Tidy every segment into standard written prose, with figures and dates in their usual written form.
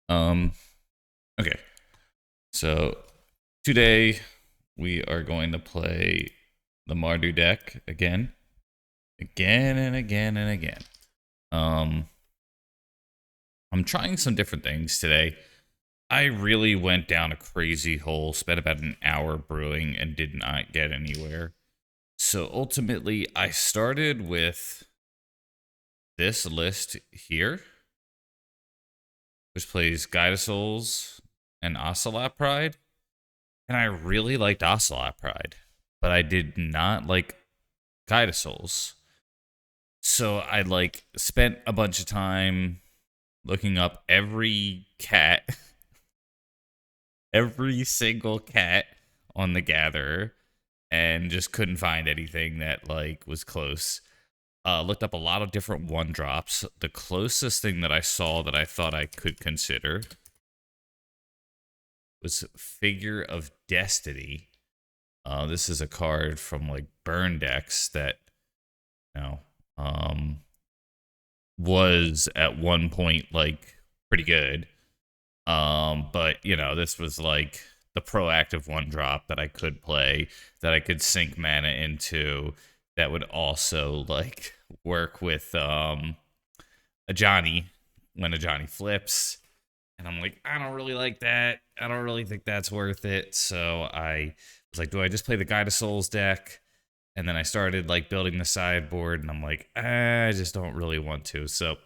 Um, okay. So today we are going to play the Mardu deck again. Again and again and again. Um, I'm trying some different things today. I really went down a crazy hole, spent about an hour brewing, and did not get anywhere. So ultimately, I started with this list here, which plays Guide of Souls and Ocelot Pride. And I really liked Ocelot Pride, but I did not like Guide of Souls. So I spent a bunch of time looking up every cat, every single cat on the Gatherer, and just couldn't find anything that was close. Looked up a lot of different one drops. The closest thing that I saw that I thought I could consider was Figure of Destiny. This is a card from burn decks that you know was at one point pretty good. But this was the proactive one drop that I could play, that I could sink mana into, that would also work with a Johnny when a Johnny flips. And I'm like, I don't really like that. I don't really think that's worth it. So I was like, do I just play the Guide of Souls deck? And then I started building the sideboard, and I'm like, I just don't really want to. So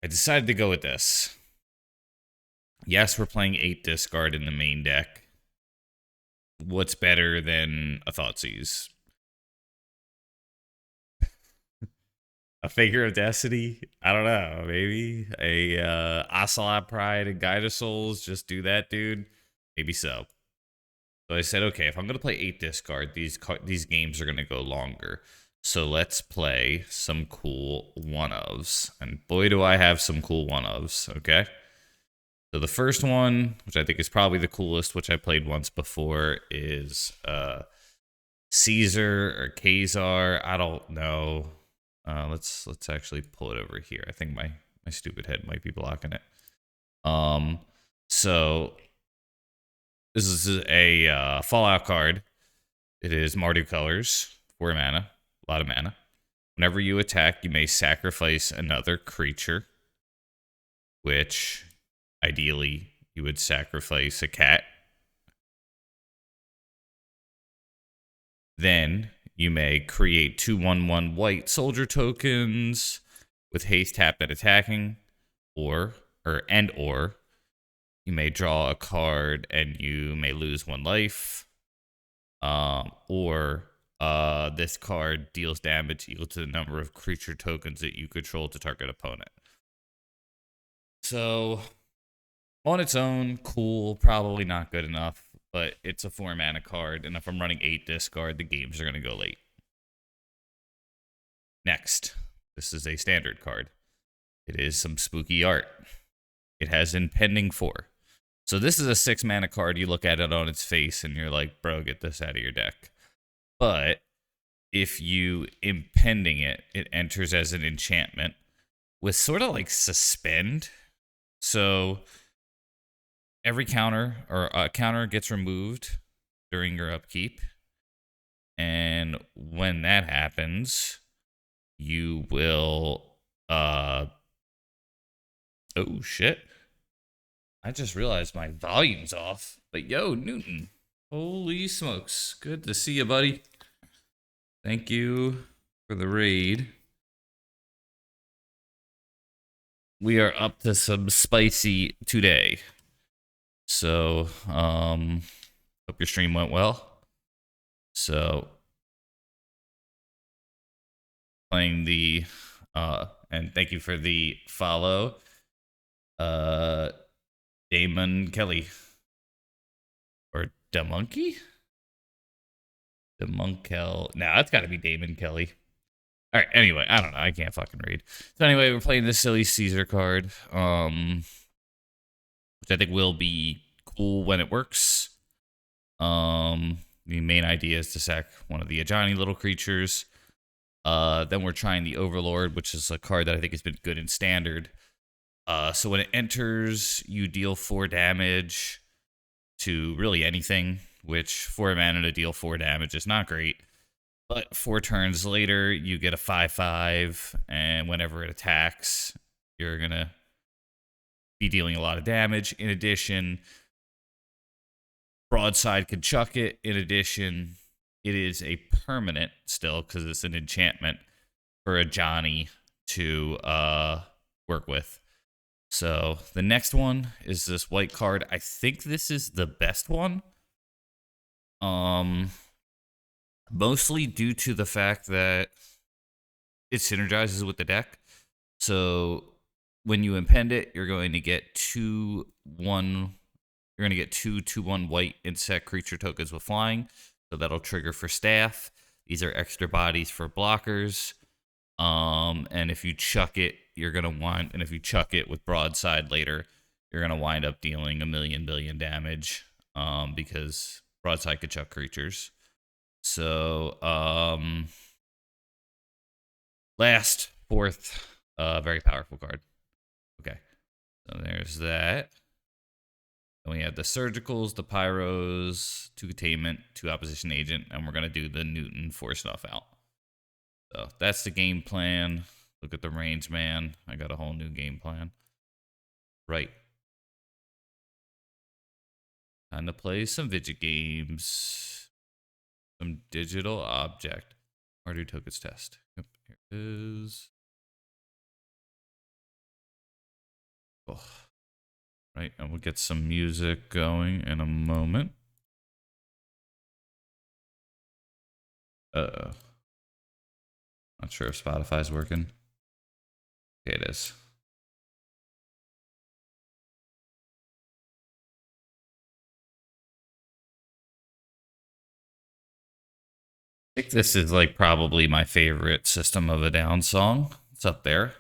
I decided to go with this. Yes, we're playing 8 discard in the main deck. What's better than a Thoughtseize? A Figure of Destiny? I don't know. Maybe a Ocelot Pride and Guide of Souls. Just do that, dude. Maybe so. So I said, okay, if I'm gonna play 8 discard, these games are gonna go longer. So let's play some cool one-ofs. And boy, do I have some cool one-ofs, okay? So the first one, which I think is probably the coolest, which I played once before, is Caesar or Kazar. I don't know. Let's actually pull it over here. I think my stupid head might be blocking it. So this is a Fallout card. It is Mardu colors, 4 mana, a lot of mana. Whenever you attack, you may sacrifice another creature, which ideally you would sacrifice a cat. Then you may create 2/1/1 white soldier tokens with haste tapped and attacking, or you may draw a card and you may lose 1 life. Or this card deals damage equal to the number of creature tokens that you control to target opponent. So on its own, cool, probably not good enough, but it's a 4 mana card, and if I'm running 8 discard, the games are going to go late. Next, this is a standard card. It is some spooky art. It has Impending 4. So this is a 6 mana card. You look at it on its face and you're like, bro, get this out of your deck. But if you Impending it, it enters as an enchantment with sort of suspend. So every counter gets removed during your upkeep. And when that happens, you will oh shit. I just realized my volume's off. But yo, Newton. Holy smokes. Good to see you, buddy. Thank you for the raid. We are up to some spicy today. So, hope your stream went well. So, playing the and thank you for the follow. Damon Kelly. Or DeMonkey? DeMonkel. Nah, it's gotta be Damon Kelly. Alright, anyway, I don't know. I can't fucking read. So anyway, we're playing this silly Caesar card. Which I think will be cool when it works. The main idea is to sack one of the Ajani little creatures. Then we're trying the Overlord, which is a card that I think has been good in Standard. So when it enters, you deal 4 damage to really anything, which 4 mana to deal 4 damage is not great. But 4 turns later, you get a 5/5, and whenever it attacks, you're going to be dealing a lot of damage. In addition, Broadside can chuck it. In addition, it is a permanent still, because it's an enchantment, for a Johnny to work with. So the next one is this white card. I think this is the best one. Mostly due to the fact that it synergizes with the deck. So when you impend it, you're going to get 2/1. You're going to get 2/1 white insect creature tokens with flying. So that'll trigger for staff. These are extra bodies for blockers. And if you chuck it, you're gonna wind. And if you chuck it with broadside later, you're gonna wind up dealing a billion damage. Because broadside could chuck creatures. So, last, fourth, very powerful card. Okay, so there's that. Then we have the surgicals, the pyros, 2 containment, 2 opposition agent, and we're gonna do the Newton force snuff out. So that's the game plan. Look at the range, man. I got a whole new game plan. Right. Time to play some Vidget games. Some digital object. Mardu tokens test. Yep, here it is. Oh. Right, and we'll get some music going in a moment. Not sure if Spotify's working. Okay, it is. I think this is like probably my favorite System of a Down song. It's up there.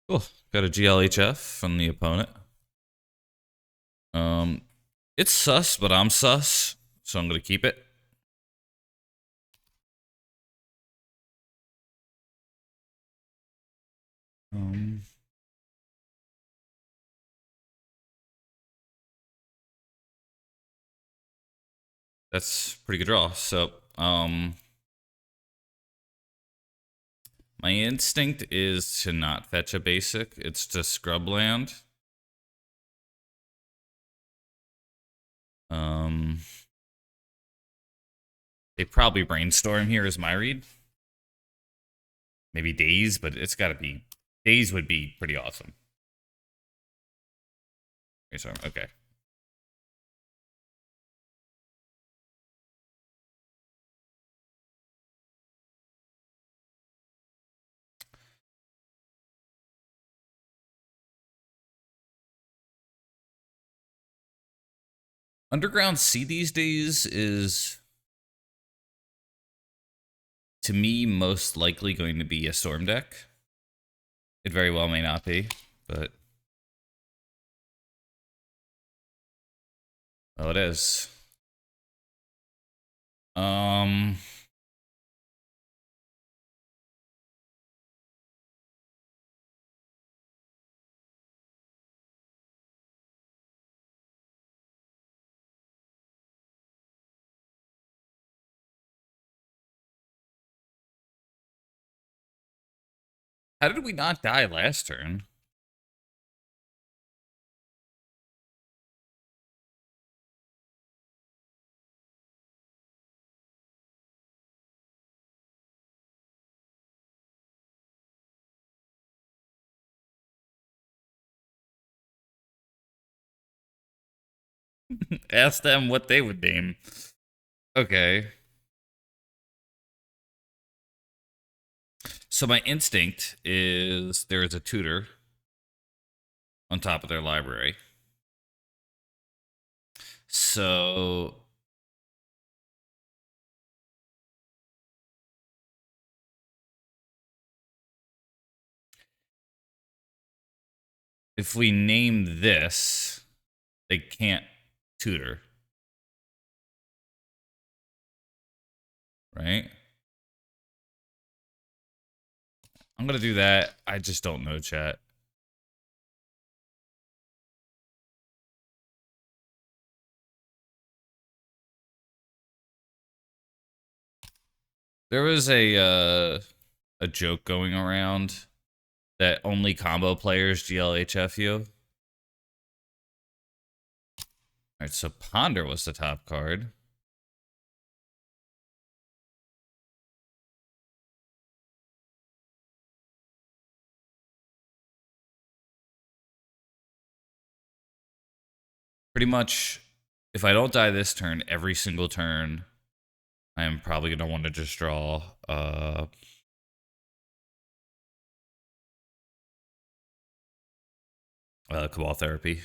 Cool. Got a GLHF from the opponent. It's sus, but I'm sus, so I'm gonna keep it. That's pretty good draw. So, my instinct is to not fetch a basic. It's to scrub land. They probably brainstorm here is my read. Maybe Daze, but it's got to be... Daze would be pretty awesome. Okay. Underground Sea these days is, to me, most likely going to be a Storm deck. It very well may not be, but... Oh, it is. How did we not die last turn? Ask them what they would name. Okay. So my instinct is there is a tutor on top of their library. So if we name this, they can't tutor. Right? I'm going to do that. I just don't know, chat. There was a joke going around that only combo players GLHF you. All right, so Ponder was the top card. Pretty much, if I don't die this turn, every single turn, I am probably going to want to just draw Cabal Therapy.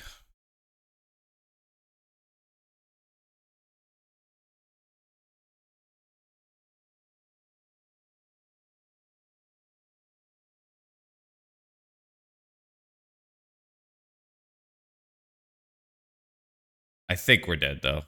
I think we're dead, though.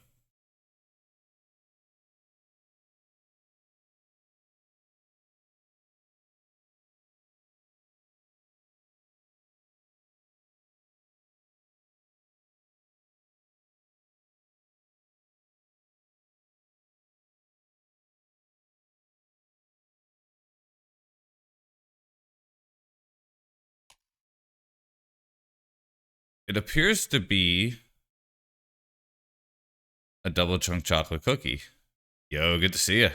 It appears to be a double chunk chocolate cookie. Yo, good to see you.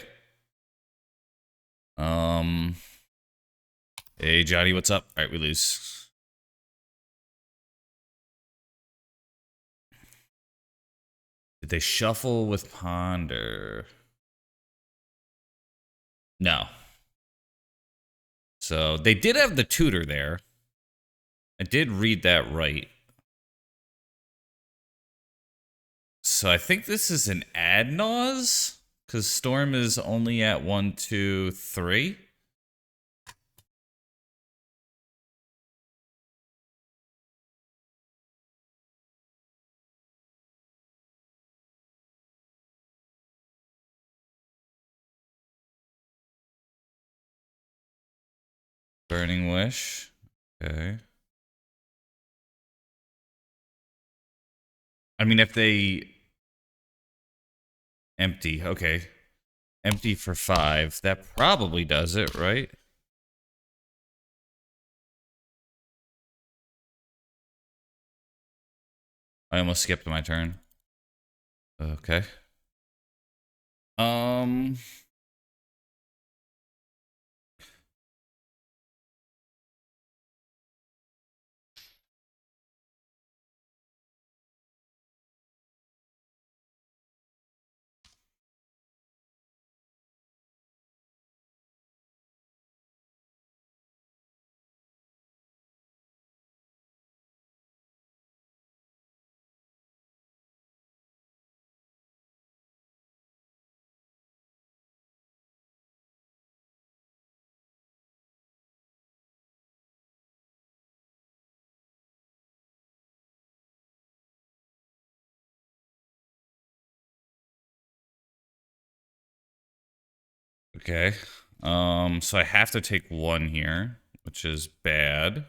Hey, Johnny, what's up? All right, we lose. Did they shuffle with Ponder? No. So they did have the tutor there. I did read that right. So I think this is an ad nause because Storm is only at 1, 2, 3. Burning Wish. Okay. I mean, if they empty, okay. Empty for 5. That probably does it, right? I almost skipped my turn. Okay. Okay. So I have to take 1 here, which is bad.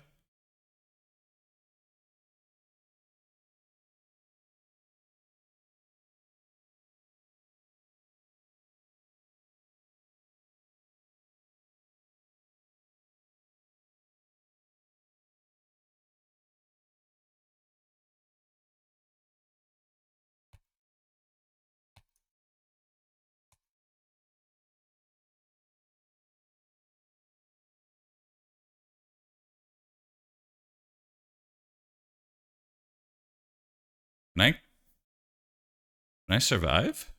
Can I survive?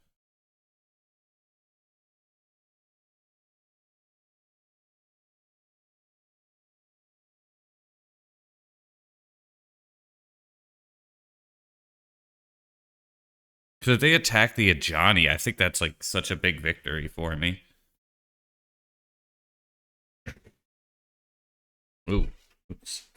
Because if they attack the Ajani, I think that's like such a big victory for me. Ooh. Oops.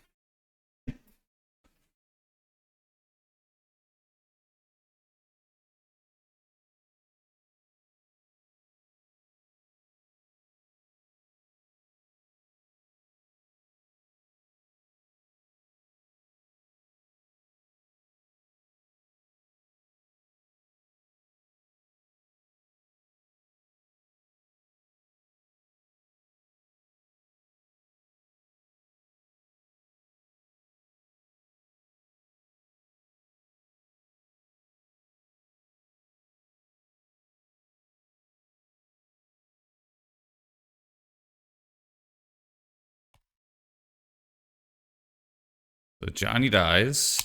So Johnny dies.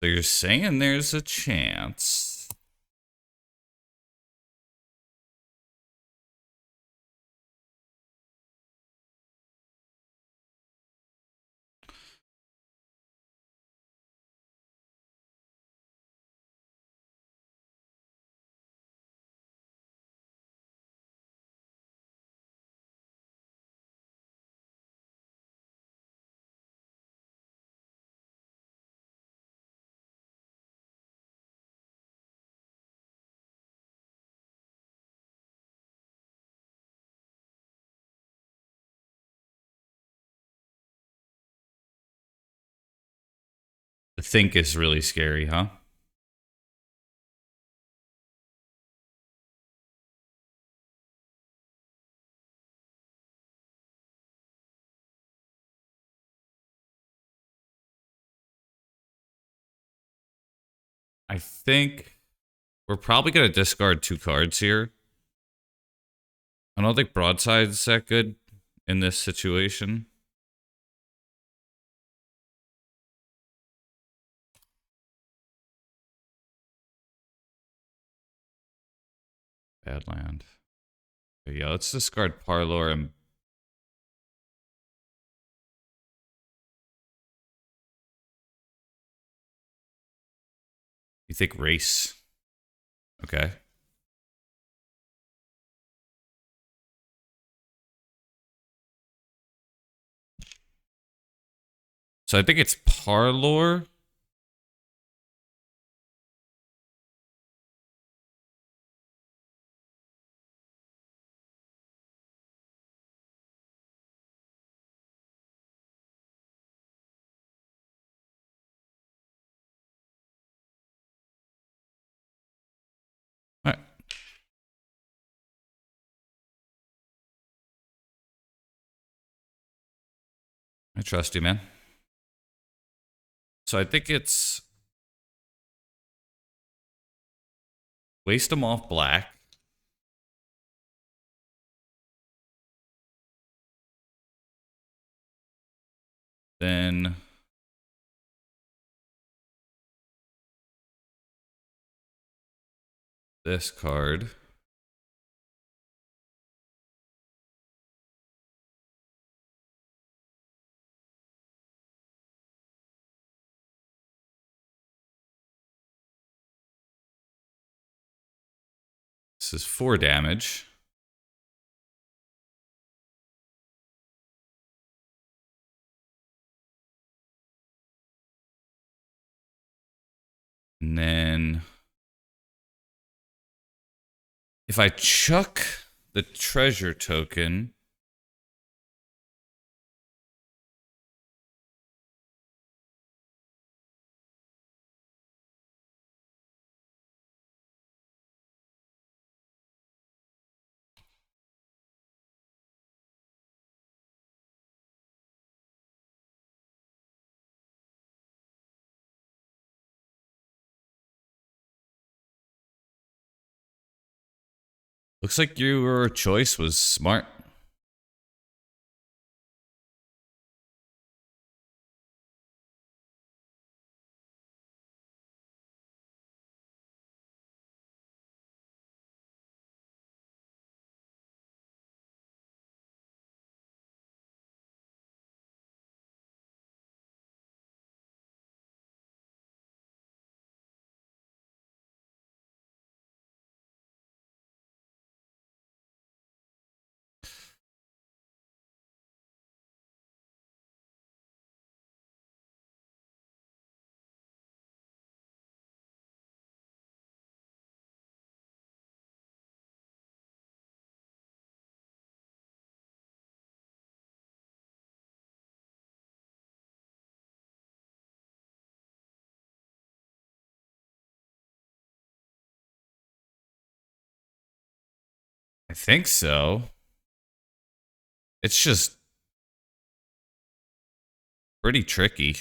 So you're saying there's a chance. The think is really scary, huh? I think we're probably going to discard 2 cards here. I don't think Broadside's that good in this situation. Bad land. Okay, yeah, let's discard Parlor and... You think Race? Okay. So I think it's Parlor. All right. I trust you, man. So I think it's waste them off black. Then this card. This is 4 damage. And then if I chuck the treasure token, looks like your choice was smart. I think so. It's just pretty tricky.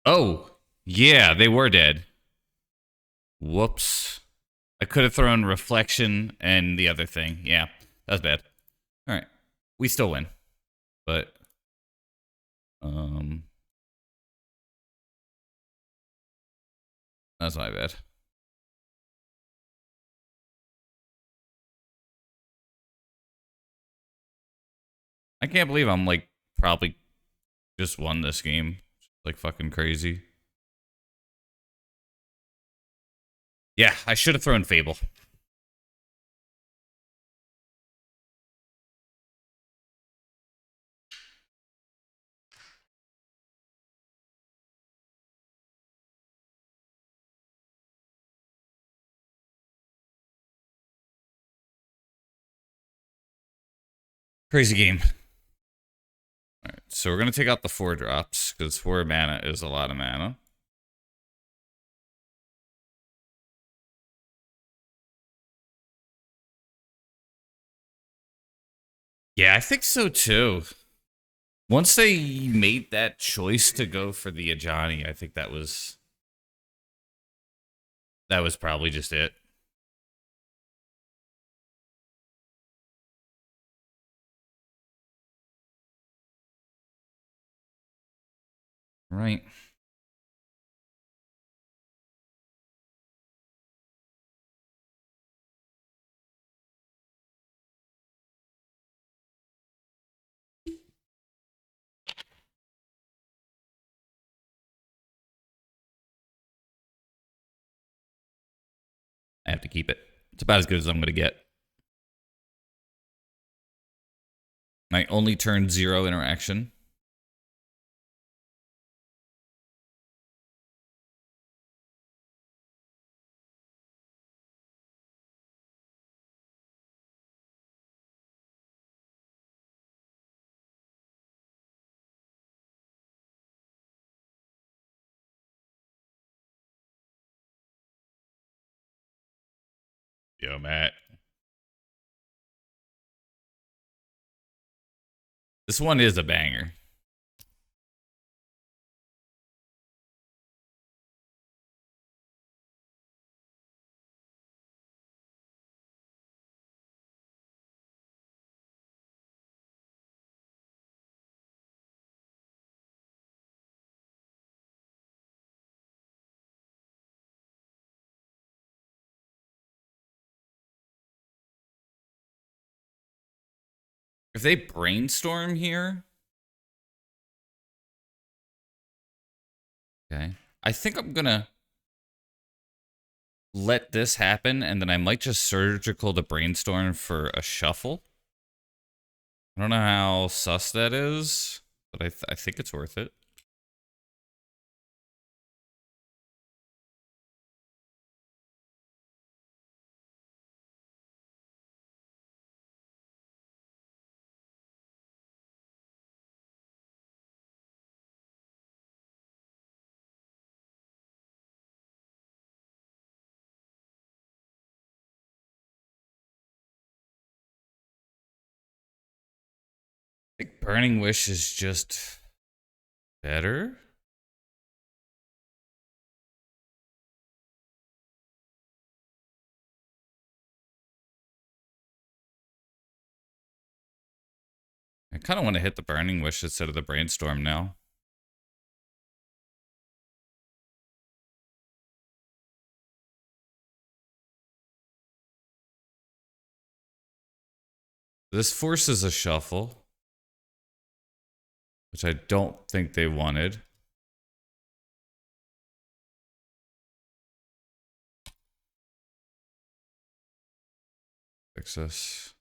Oh, yeah, they were dead. Whoops. I could have thrown reflection and the other thing. Yeah, that was bad. All right, we still win, but um, that's my bad. I can't believe I'm like probably just won this game. Like fucking crazy. Yeah, I should have thrown Fable. Crazy game. All right, so we're gonna take out the 4 drops because 4 mana is a lot of mana. Yeah, I think so too. Once they made that choice to go for the Ajani, I think that was probably just it. Right. I have to keep it. It's about as good as I'm gonna get. I only turned 0 interaction. Yo, Matt. This one is a banger. If they brainstorm here, okay, I think I'm gonna let this happen, and then I might just surgical the brainstorm for a shuffle. I don't know how sus that is, but I think it's worth it. I think Burning Wish is just better. I kind of want to hit the Burning Wish instead of the Brainstorm now. This forces a shuffle, which I don't think they wanted. Fix this.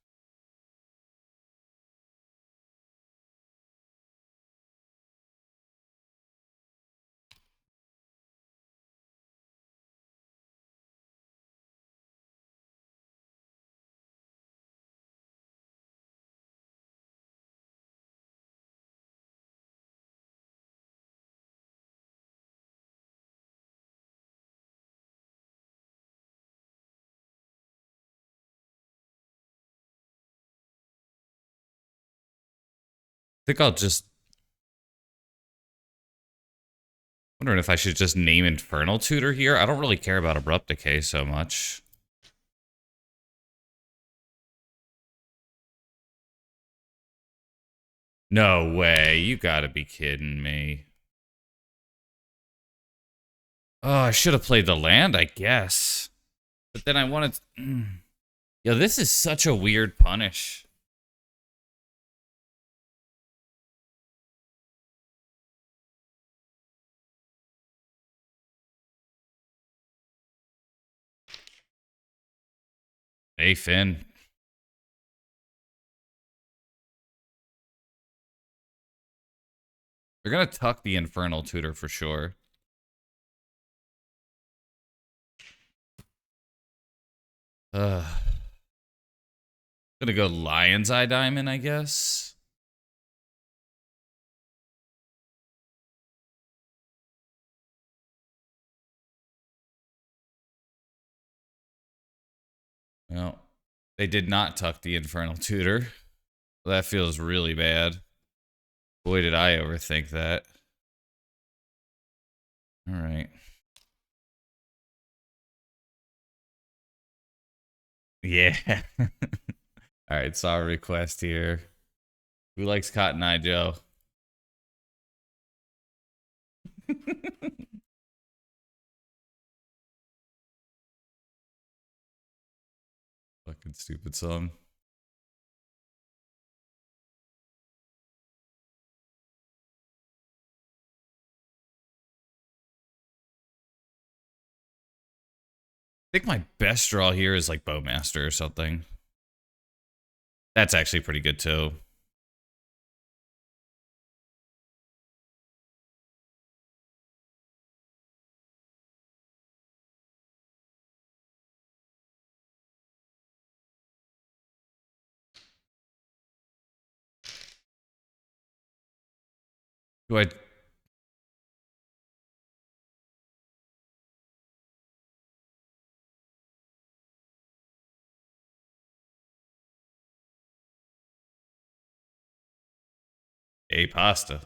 I think I'll just... Wondering if I should just name Infernal Tutor here. I don't really care about Abrupt Decay so much. No way. You gotta be kidding me. Oh, I should have played the land, I guess. But then I wanted... Yo, this is such a weird punish. Hey, Finn. They're gonna tuck the Infernal Tutor for sure. Gonna go Lion's Eye Diamond, I guess. No, they did not tuck the Infernal Tutor. That feels really bad. Boy, did I overthink that. All right. Yeah. All right, saw a request here. Who likes Cotton Eye Joe? Fucking stupid song. I think my best draw here is like Bowmaster or something. That's actually pretty good too. Do I... A pasta.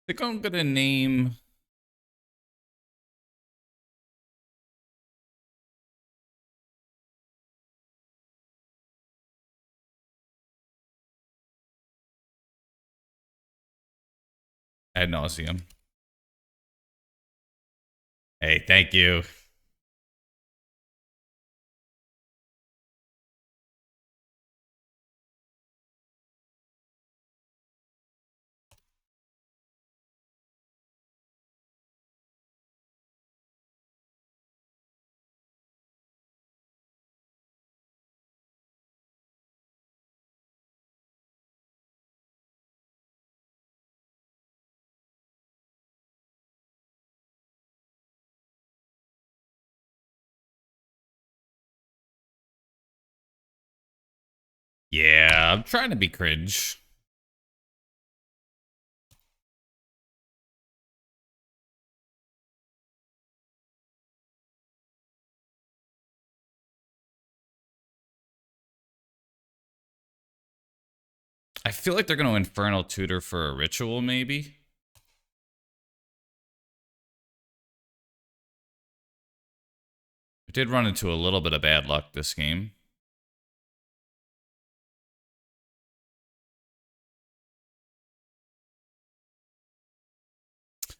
I think I'm gonna name... Ad nauseum. Hey, thank you. Yeah, I'm trying to be cringe. I feel like they're going to Infernal Tutor for a ritual, maybe. I did run into a little bit of bad luck this game.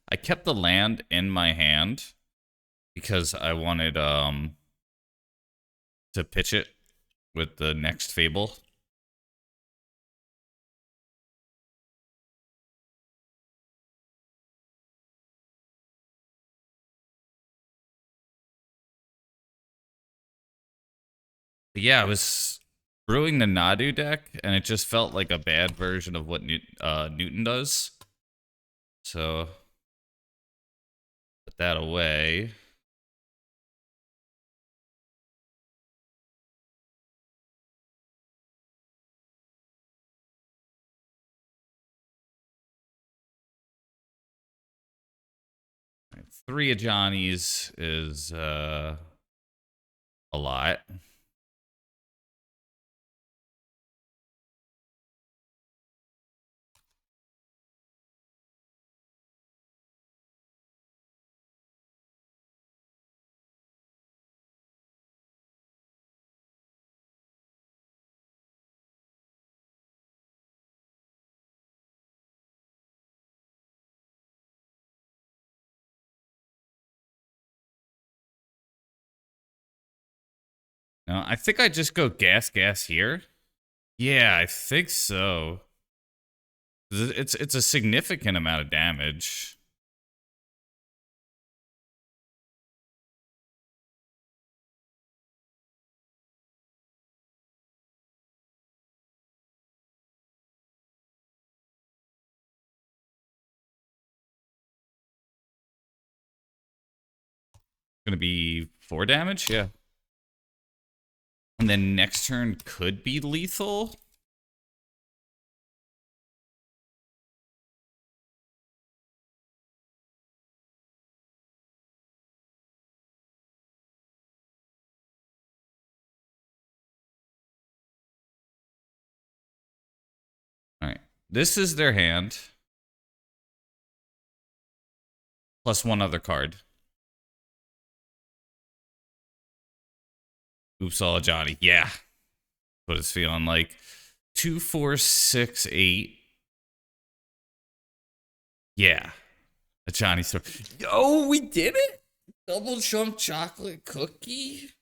I kept the land in my hand because I wanted to pitch it with the next Fable. But yeah, I was brewing the Nadu deck, and it just felt like a bad version of what Newton does. So, put that away. 3 of Johnny's is a lot. No, I think I just go gas here. Yeah, I think so. It's a significant amount of damage. Gonna be 4 damage, yeah. And then next turn could be lethal. All right. This is their hand. Plus 1 other card. Oops, all Johnny. Yeah. What it's feeling like. 2, 4, 6, 8. Yeah. A Johnny story. Yo, we did it! Double chunk chocolate cookie?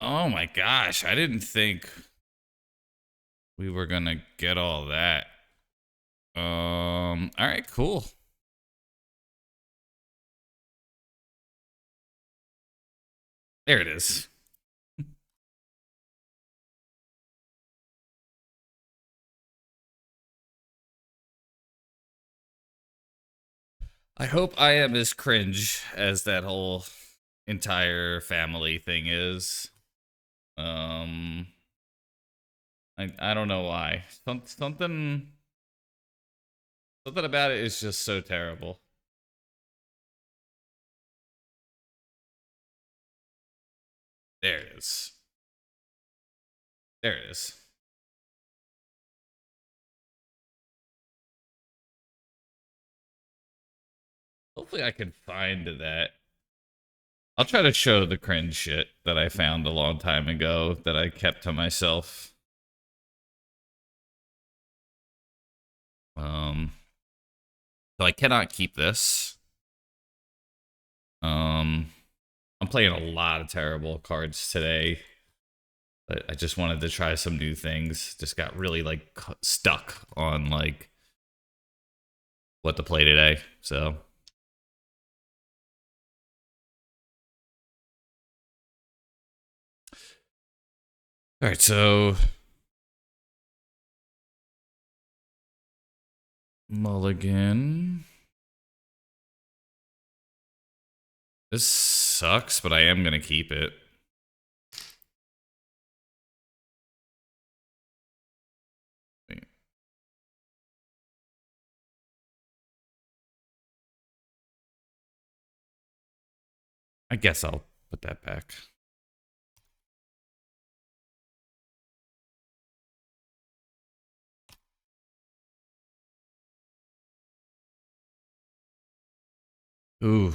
Oh my gosh, I didn't think we were gonna get all that. Alright, cool. There it is. I hope I am as cringe as that whole entire family thing is. I don't know why. Something about it is just so terrible. There it is. There it is. Hopefully I can find that. I'll try to show the cringe shit that I found a long time ago that I kept to myself. So I cannot keep this. I'm playing a lot of terrible cards today. But I just wanted to try some new things. Just got really like stuck on like what to play today. So all right, so mulligan. This sucks, but I am gonna keep it. I guess I'll put that back. Ooh.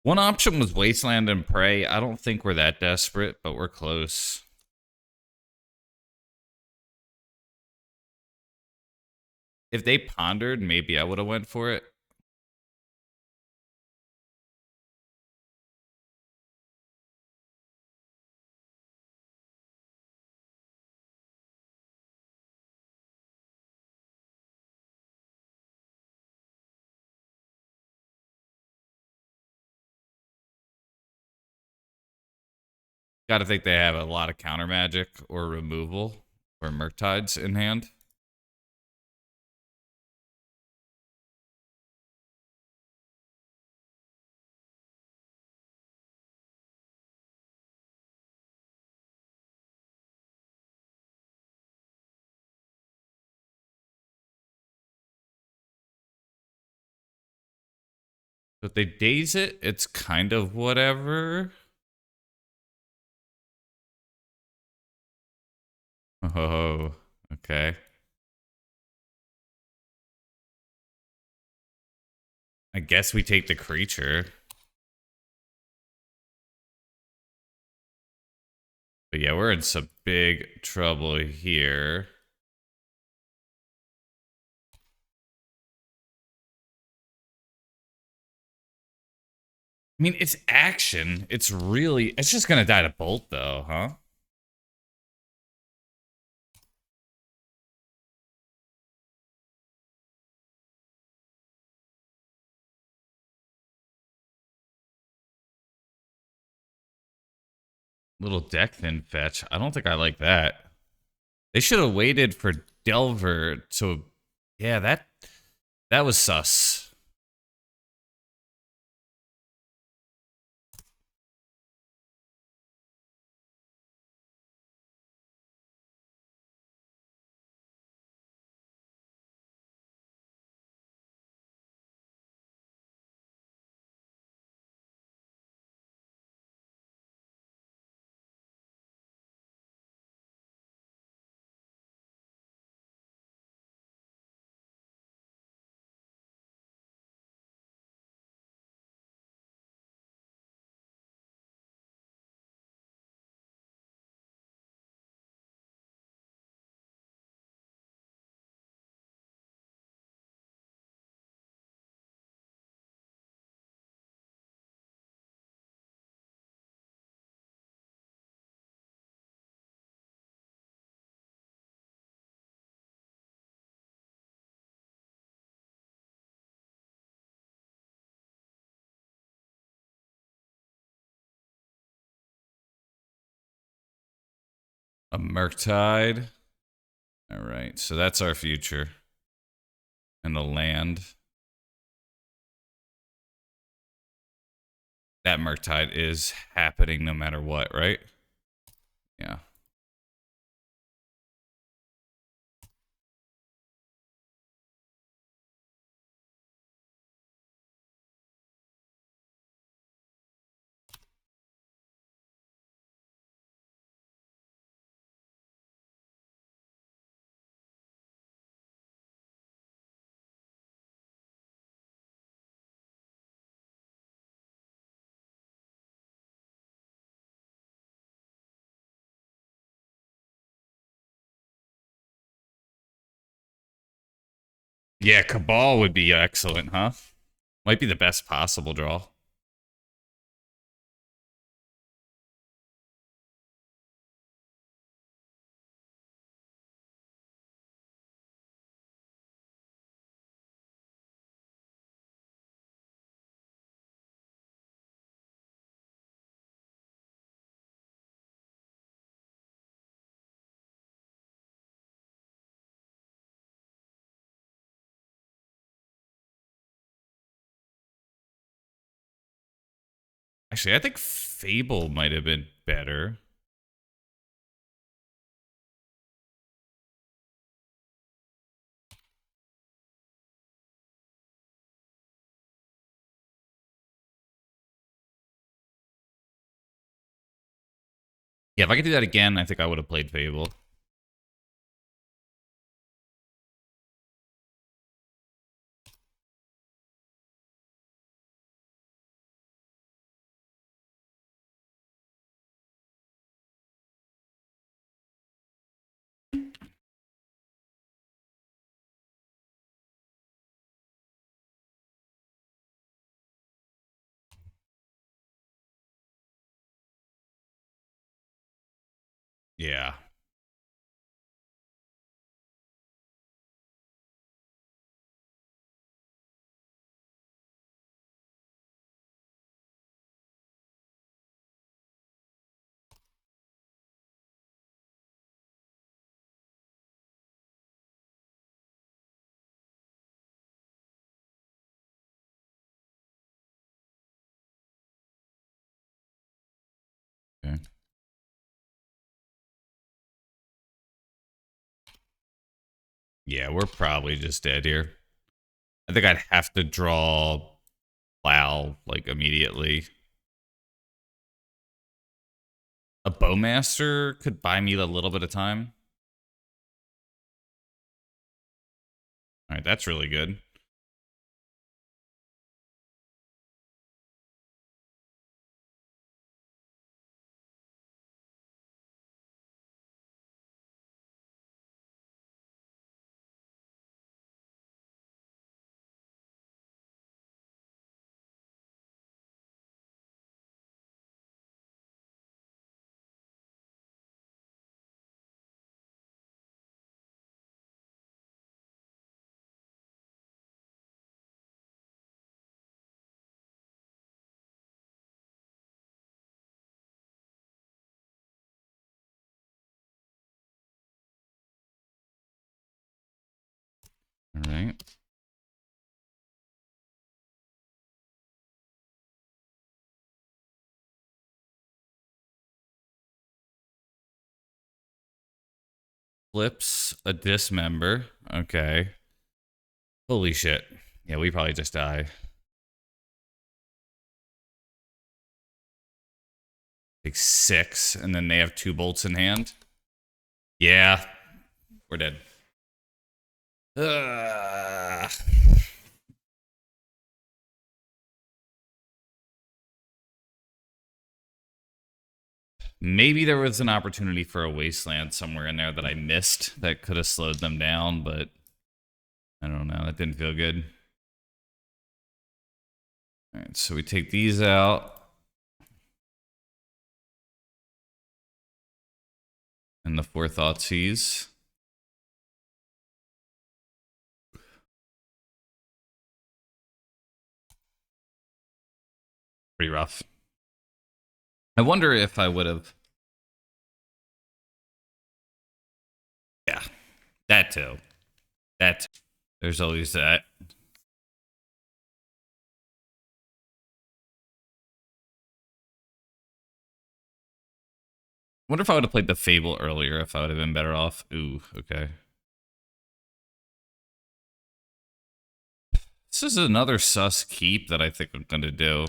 One option was Wasteland and Prey. I don't think we're that desperate, but we're close. If they pondered, maybe I would have went for it. Gotta think they have a lot of counter magic or removal or Murktides in hand. if they daze it, it's kind of whatever. Oh, okay. I guess we take the creature. But yeah, we're in some big trouble here. I mean, it's action. It's really... It's just gonna die to Bolt, though, huh? Little deck thin fetch. I don't think I like that. They should have waited for Delver to... Yeah, that was sus. A Murktide. All right, so that's our future. And the land. That Murktide is happening no matter what, right? Yeah. Yeah, Cabal would be excellent, huh? Might be the best possible draw. Actually, I think Fable might have been better. Yeah, if I could do that again, I think I would have played Fable. Yeah. Okay. Yeah, we're probably just dead here. I think I'd have to draw plow like immediately. A bowmaster could buy me a little bit of time. All right, that's really good. All right. Flips a dismember. Okay. Holy shit. Yeah, we probably just die. Like 6, and then they have 2 bolts in hand. Yeah, we're dead. Maybe there was an opportunity for a wasteland somewhere in there that I missed that could have slowed them down, but I don't know. That didn't feel good. All right, so we take these out. And the 4 Thoughtseize. Pretty rough. I wonder if I would have. Yeah, that too. That. There's always that. Wonder if I would have played the Fable earlier, if I would have been better off. Ooh, okay. This is another sus keep that I think I'm going to do.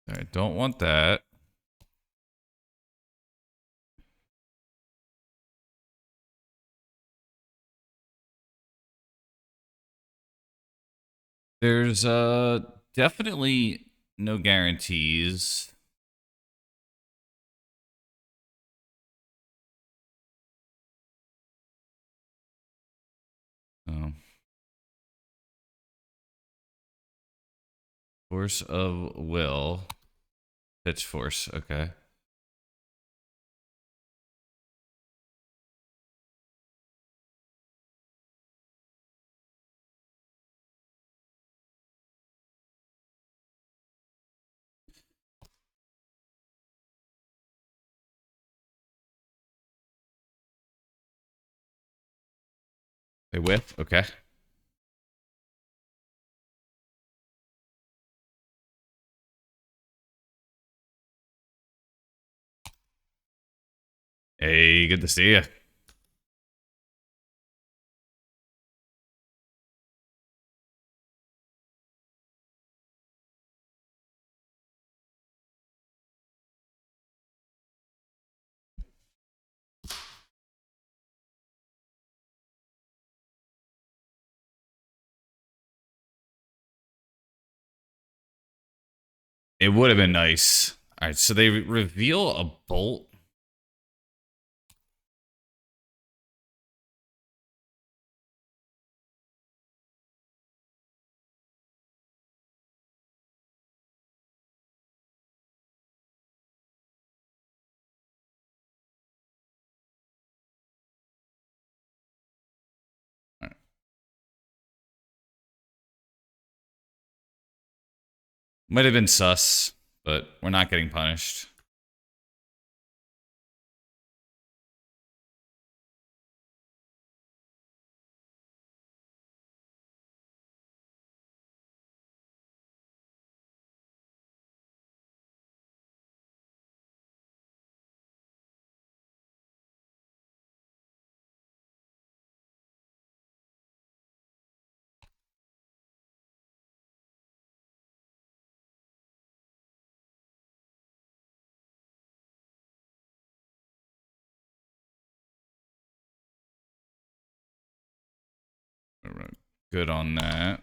All right, don't want that. There's definitely no guarantees. Oh. Force of will. Pitch force, okay. They whiff, okay. Hey, good to see you. It would have been nice. All right, so they reveal a bolt. Might have been sus, but we're not getting punished. All right, good on that.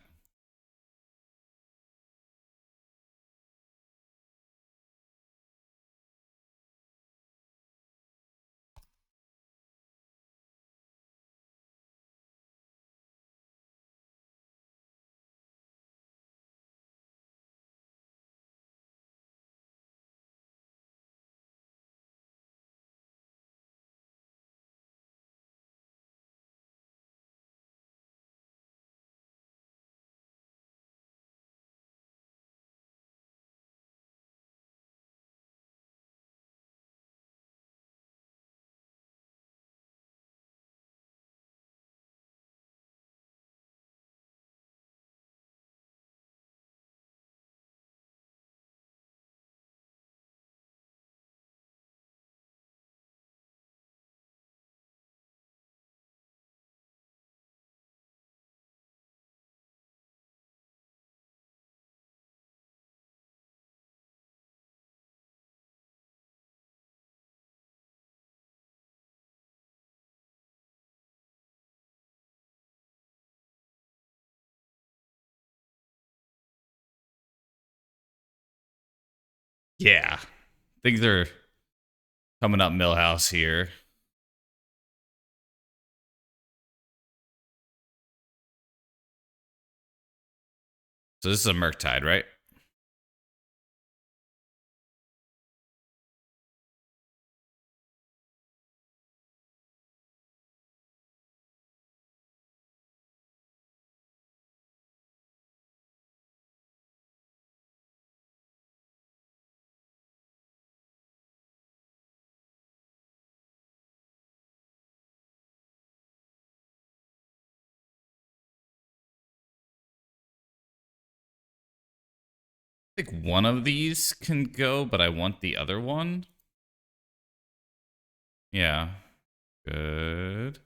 Yeah, things are coming up Millhouse here. So this is a Murktide, right? I think one of these can go, but I want the other one. Yeah. Good.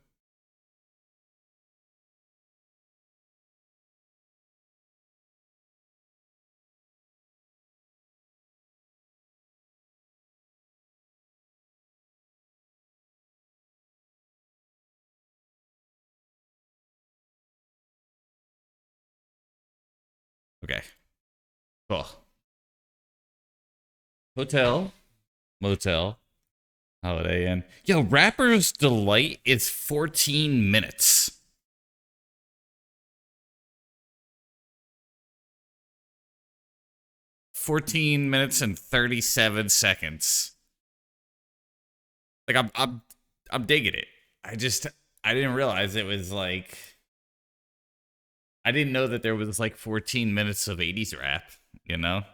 Okay. Cool. Hotel. Motel. Holiday Inn. Yo, Rapper's Delight is 14 minutes. 14 minutes and 37 seconds. Like I'm digging it. I didn't realize it was like I didn't know that there was like 14 minutes of 80s rap, you know?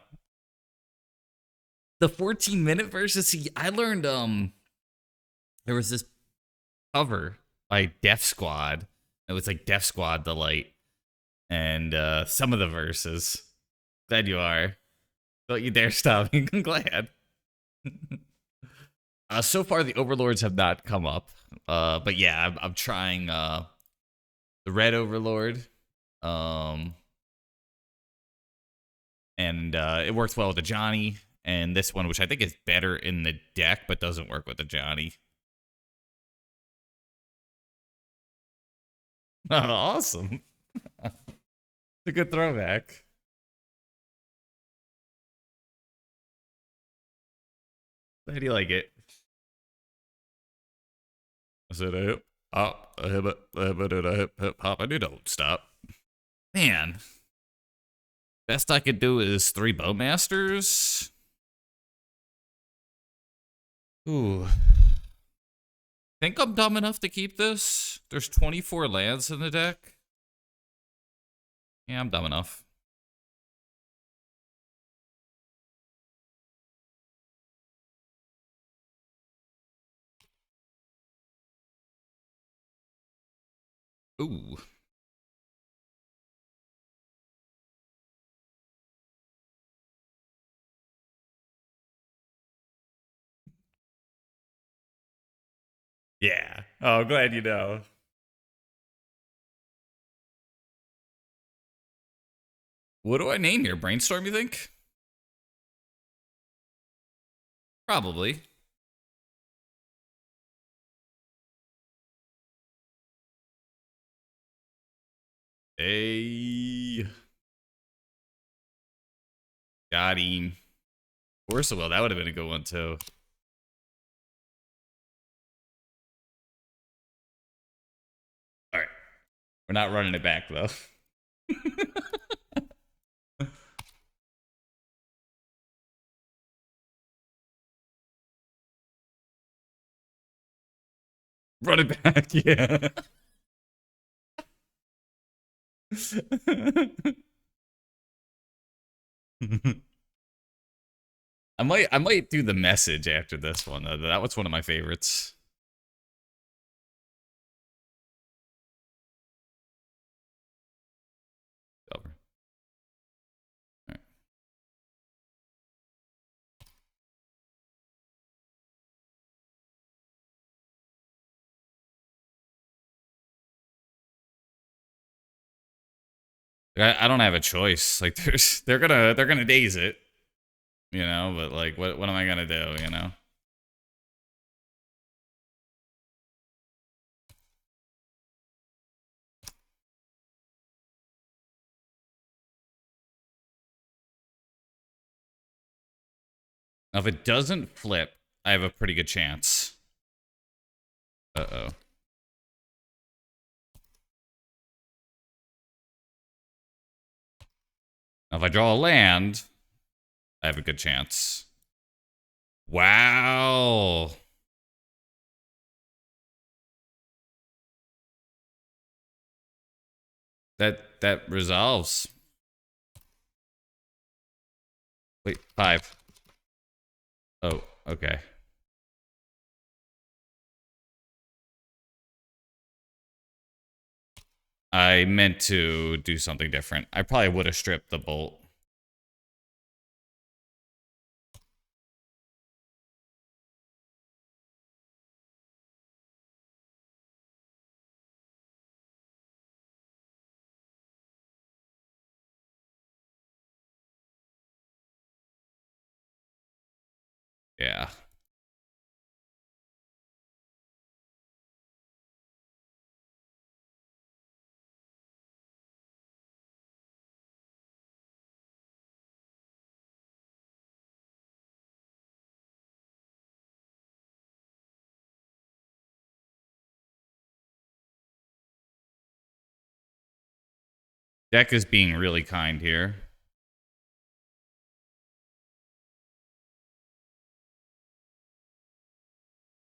The 14-minute verses, see, I learned there was this cover by Def Squad. It was like Def Squad Delight. And some of the verses. Glad you are. Don't you dare stop me. I'm glad. So far, the overlords have not come up. But yeah, I'm trying the red overlord. Um, and it works well with the Johnny. And this one, which I think is better in the deck, but doesn't work with the Johnny. Oh, awesome. It's a good throwback. How do you like it? I said, hip, hop, hip, hip, hip, hop, and you don't stop. Man, best I could do is 3 Bowmasters. Ooh. Think I'm dumb enough to keep this? There's 24 lands in the deck. Yeah, I'm dumb enough. Ooh. Yeah. Oh, glad you know. What do I name here? Brainstorm, you think? Probably. Hey. Got him. Forcible, that would have been a good one, too. All right. We're not running it back, though. Run it back, yeah. I might do the message after this one. That was one of my favorites. Over. Right. I don't have a choice. Like they're gonna daze it, you know. But like, what am I gonna do, you know? Now, if it doesn't flip, I have a pretty good chance. Uh-oh. Now, if I draw a land, I have a good chance. Wow. That resolves. Wait, 5. Oh, okay. I meant to do something different. I probably would have stripped the bolt. Yeah. Deck is being really kind here.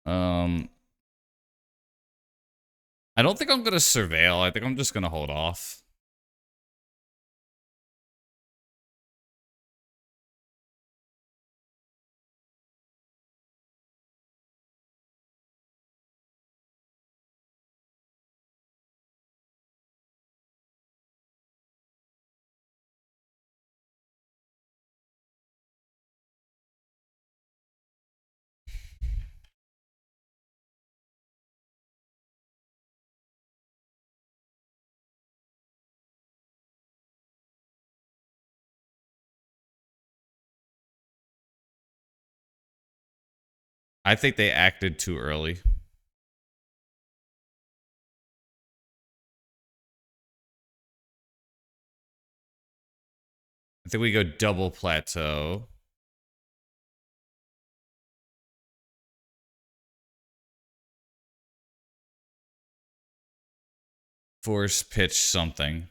Um, I don't think I'm gonna surveil. I think I'm just gonna hold off. I think they acted too early. I think we go double plateau. Force pitch something.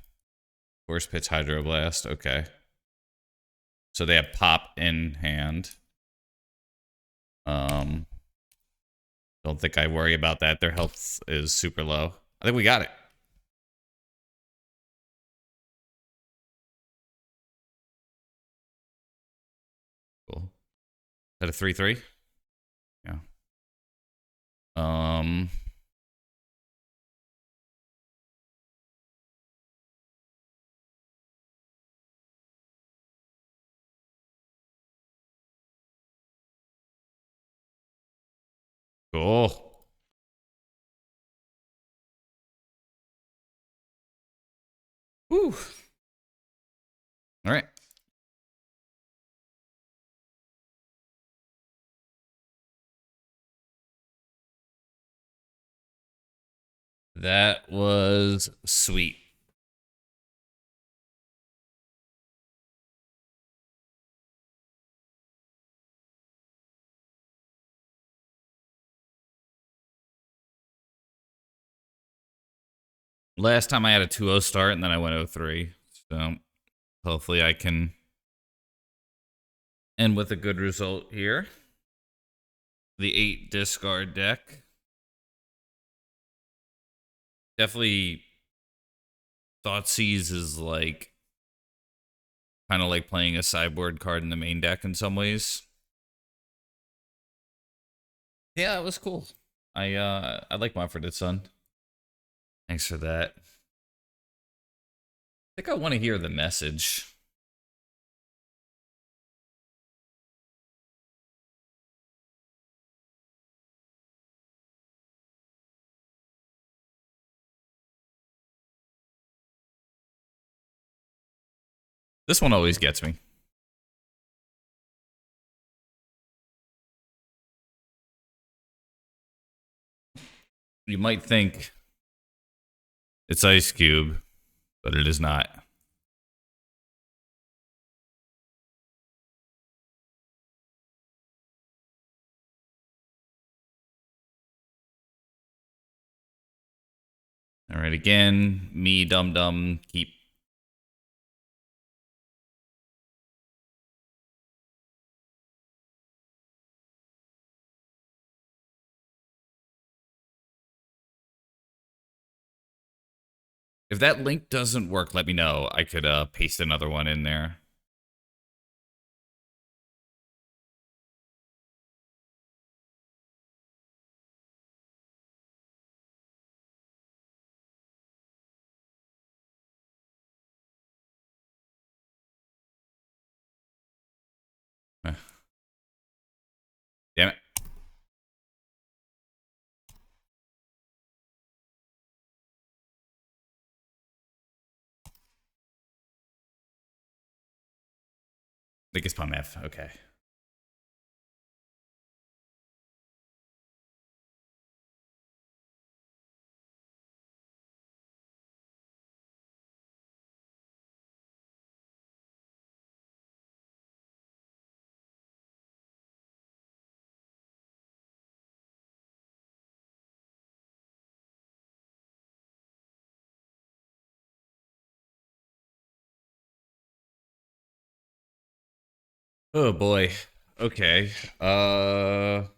Force pitch Hydroblast. Okay. So they have pop in hand. Don't think I worry about that. Their health is super low. I think we got it. Cool. Is that a 3/3? Yeah. Cool. Woo. All right. That was sweet. Last time I had a 2-0 start and then I went 0-3. So hopefully I can end with a good result here. The 8 discard deck. Definitely Thoughtseize is like kind of like playing a sideboard card in the main deck in some ways. Yeah, it was cool. I like Mumford & Son. Thanks for that. I think I want to hear the message. This one always gets me. You might think it's Ice Cube, but it is not. All right, again, me, dum-dum, keep. If that link doesn't work, let me know. I could paste another one in there. Damn it. I think it's Palm F. Okay. Oh boy. Okay. Karn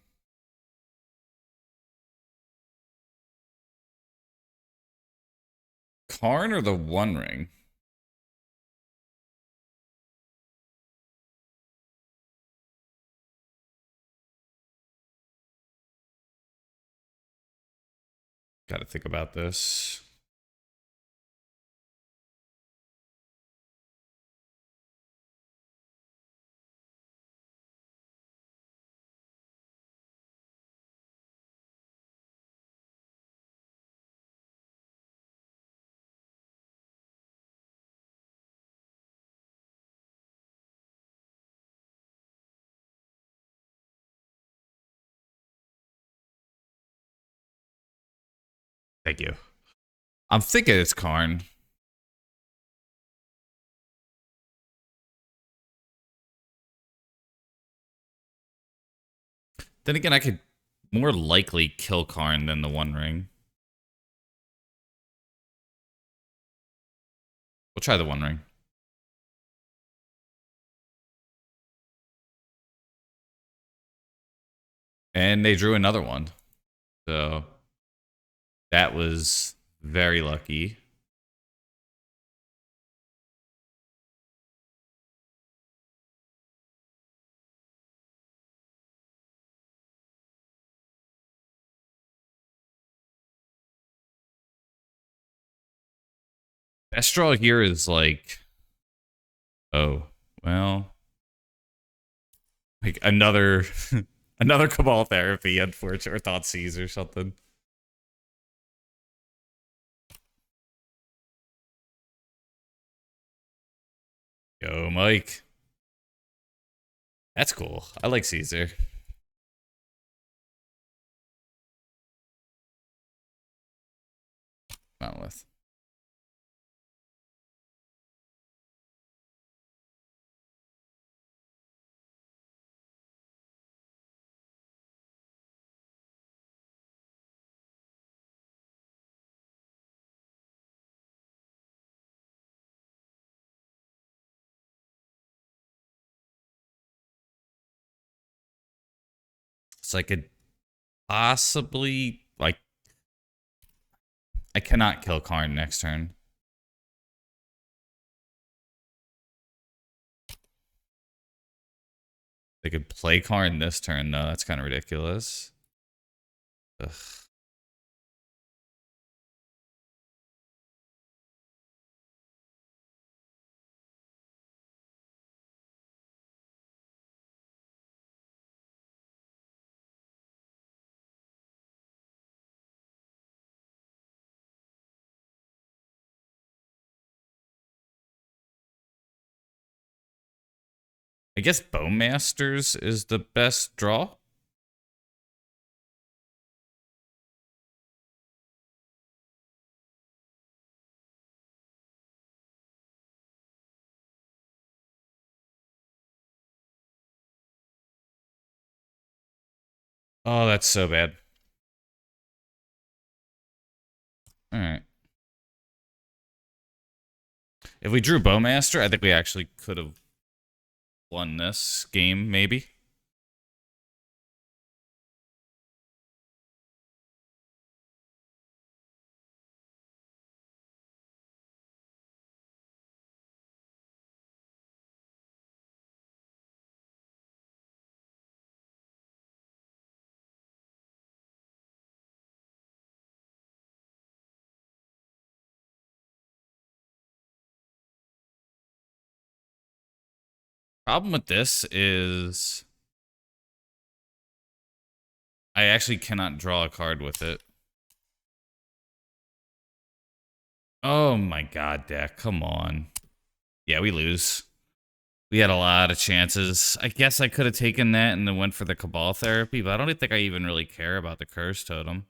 or the One Ring? Gotta think about this. Thank you. I'm thinking it's Karn. Then again, I could more likely kill Karn than the One Ring. We'll try the One Ring. And they drew another one. So that was very lucky. Best draw here is like, oh, well, like another another Cabal Therapy, unfortunately, or Thought Seize or something. Go, Mike. That's cool. I like Caesar. Monolith. So I could possibly, like, I cannot kill Karn next turn. They could play Karn this turn, though. That's kind of ridiculous. Ugh. I guess Bowmasters is the best draw. Oh, that's so bad. All right. If we drew Bowmaster, I think we actually could have won this game, maybe. Problem with this is I actually cannot draw a card with it. Oh my god, deck. Come on. Yeah, we lose. We had a lot of chances. I guess I could have taken that and then went for the Cabal Therapy, but I don't think I even really care about the Curse Totem.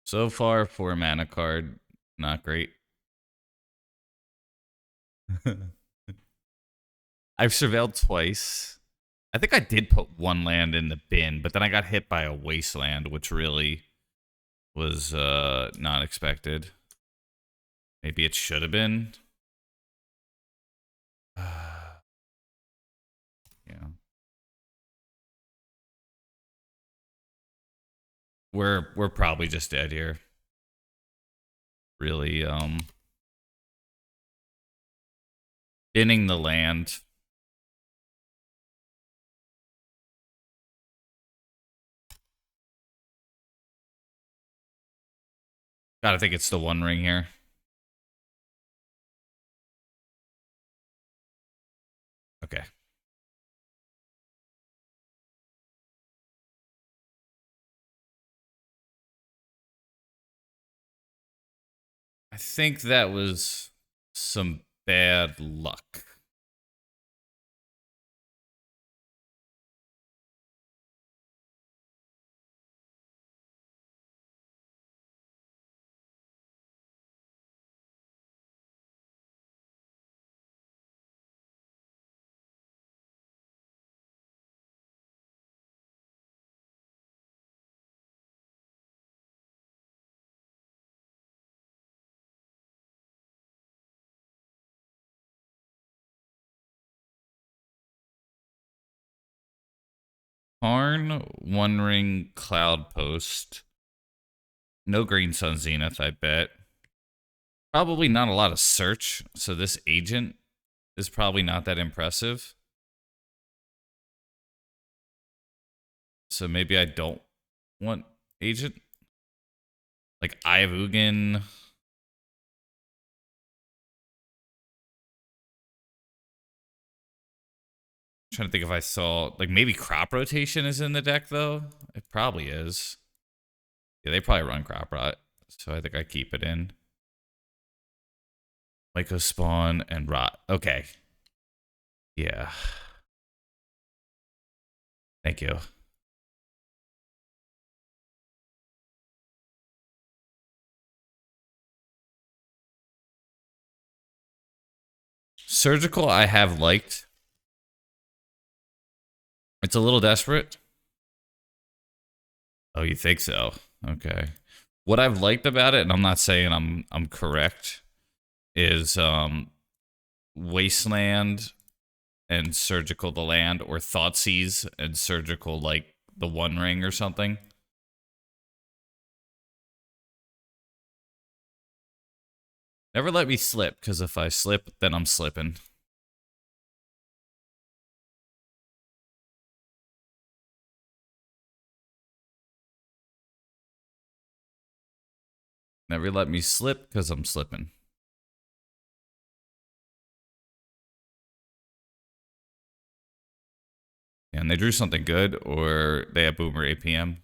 So far, 4 mana card. Not great. I've surveilled twice. I think I did put one land in the bin, but then I got hit by a wasteland, which really was not expected. Maybe it should have been. Yeah. We're probably just dead here. Really, binning the land. Gotta think it's the One Ring here. Okay. I think that was some bad luck. Karn, One Ring, Cloud Post. No Green Sun Zenith, I bet. Probably not a lot of search, so this agent is probably not that impressive. So maybe I don't want agent. Like Eye of Ugin. Trying to think if I saw, like, maybe crop rotation is in the deck though. It probably is. Yeah, they probably run crop rot, so I think I keep it in. Myco spawn and rot. Okay. Yeah. Thank you. Surgical, I have liked. It's a little desperate. Oh, you think so? Okay. What I've liked about it, and I'm not saying I'm correct, is Wasteland and Surgical the land, or Thoughtseize and Surgical like the One Ring or something. Never let me slip, because if I slip, then I'm slipping. Never let me slip, because I'm slipping. And they drew something good, or they have Boomer APM.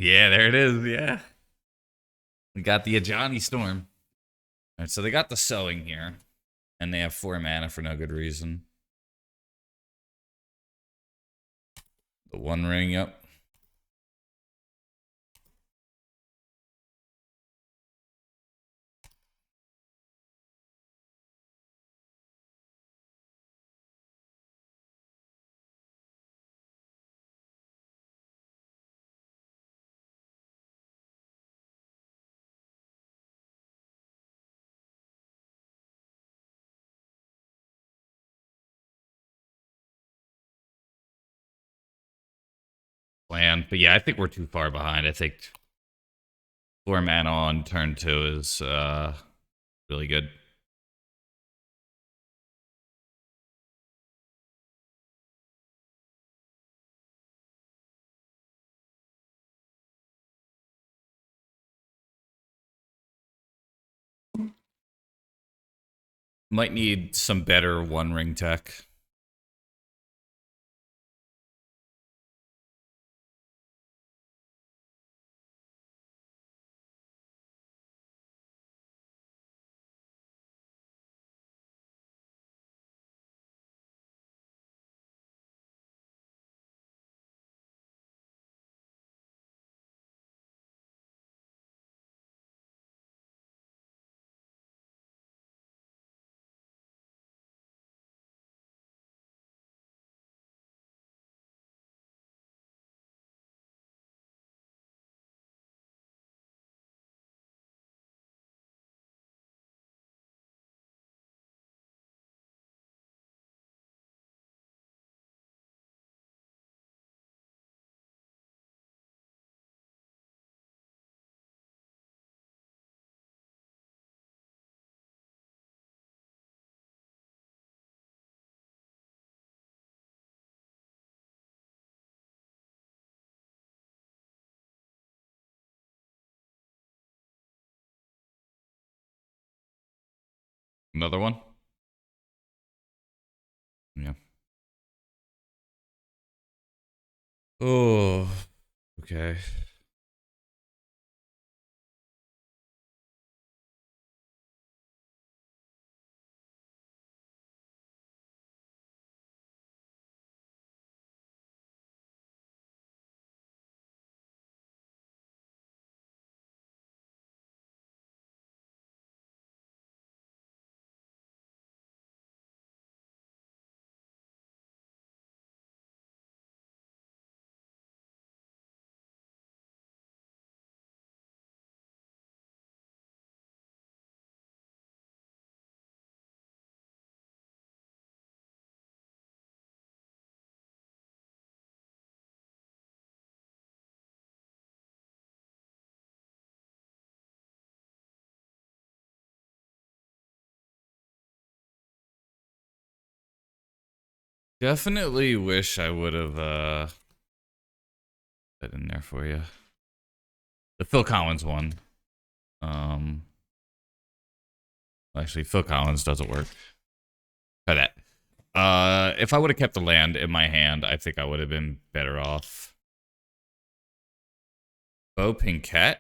Yeah, there it is. Yeah. We got the Ajani Storm. All right, so they got the Sowing here. And they have 4 mana for no good reason. The One Ring, yep. Plan. But yeah, I think we're too far behind. I think 4 mana on turn 2 is really good. Might need some better One Ring tech. Another one? Yeah. Oh, okay. Definitely wish I would have put in there for you. The Phil Collins one. Um, actually, Phil Collins doesn't work. Try that. If I would have kept the land in my hand, I think I would have been better off. Bo Pinkett.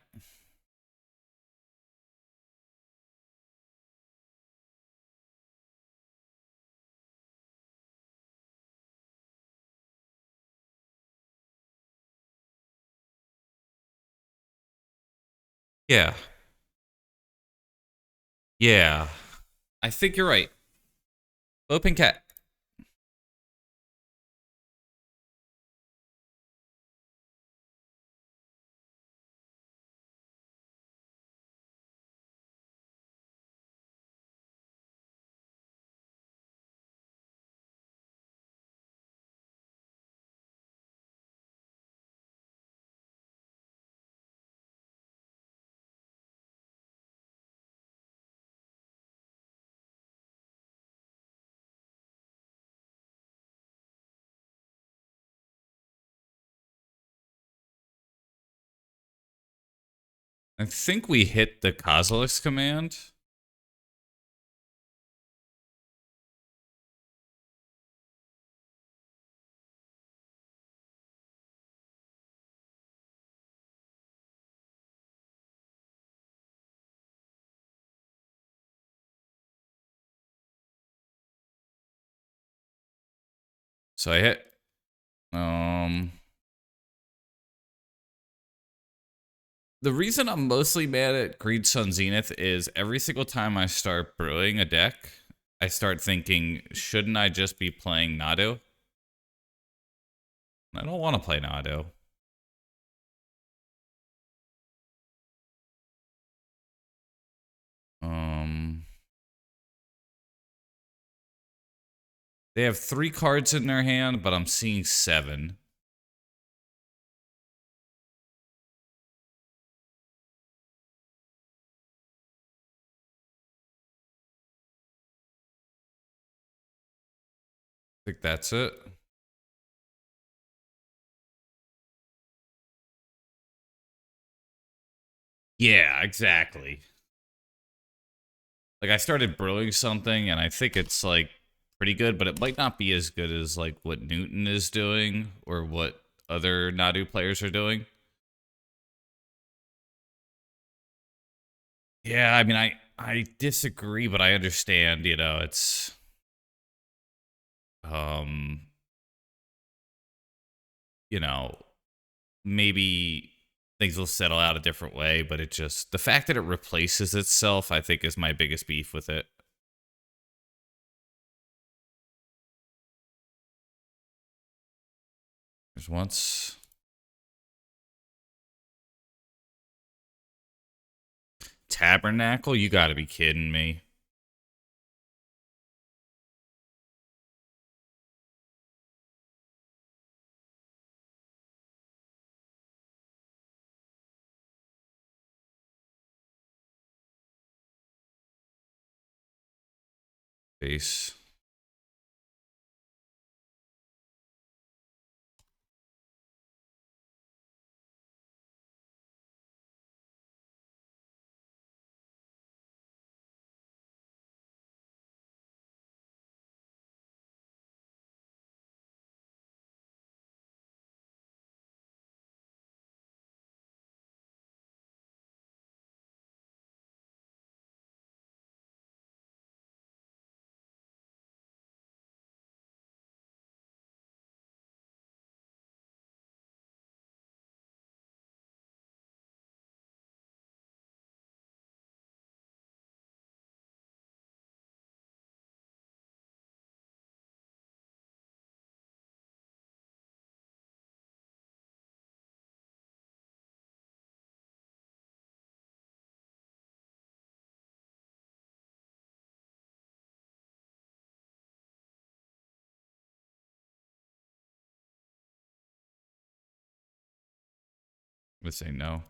Yeah. Yeah. I think you're right. Bo Pinkett. I think we hit the Kozilek's command. So I hit. The reason I'm mostly mad at Greed Sun Zenith is every single time I start brewing a deck, I start thinking, shouldn't I just be playing Nadu? I don't want to play Nadu. They have 3 cards in their hand, but I'm seeing 7. I think that's it. Yeah, exactly. Like I started brewing something and I think it's like pretty good, but it might not be as good as like what Newton is doing or what other Nadu players are doing. Yeah, I mean I disagree, but I understand, you know, it's um you know, maybe things will settle out a different way, but it just the fact that it replaces itself, I think is my biggest beef with it. There's once Tabernacle, you got to be kidding me. Base. gonna say no.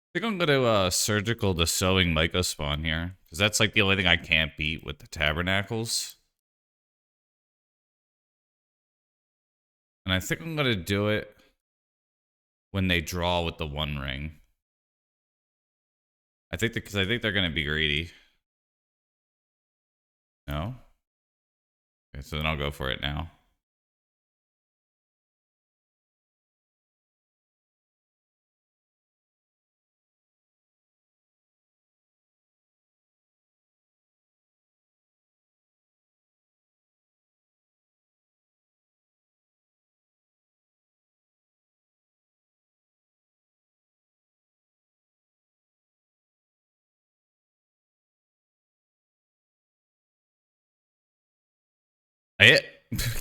I think I'm gonna surgical the sewing mycospawn here, because that's like the only thing I can't beat with the tabernacles. And I think I'm gonna do it when they draw with the One Ring. I think because I think they're gonna be greedy. No. Okay, so then I'll go for it now.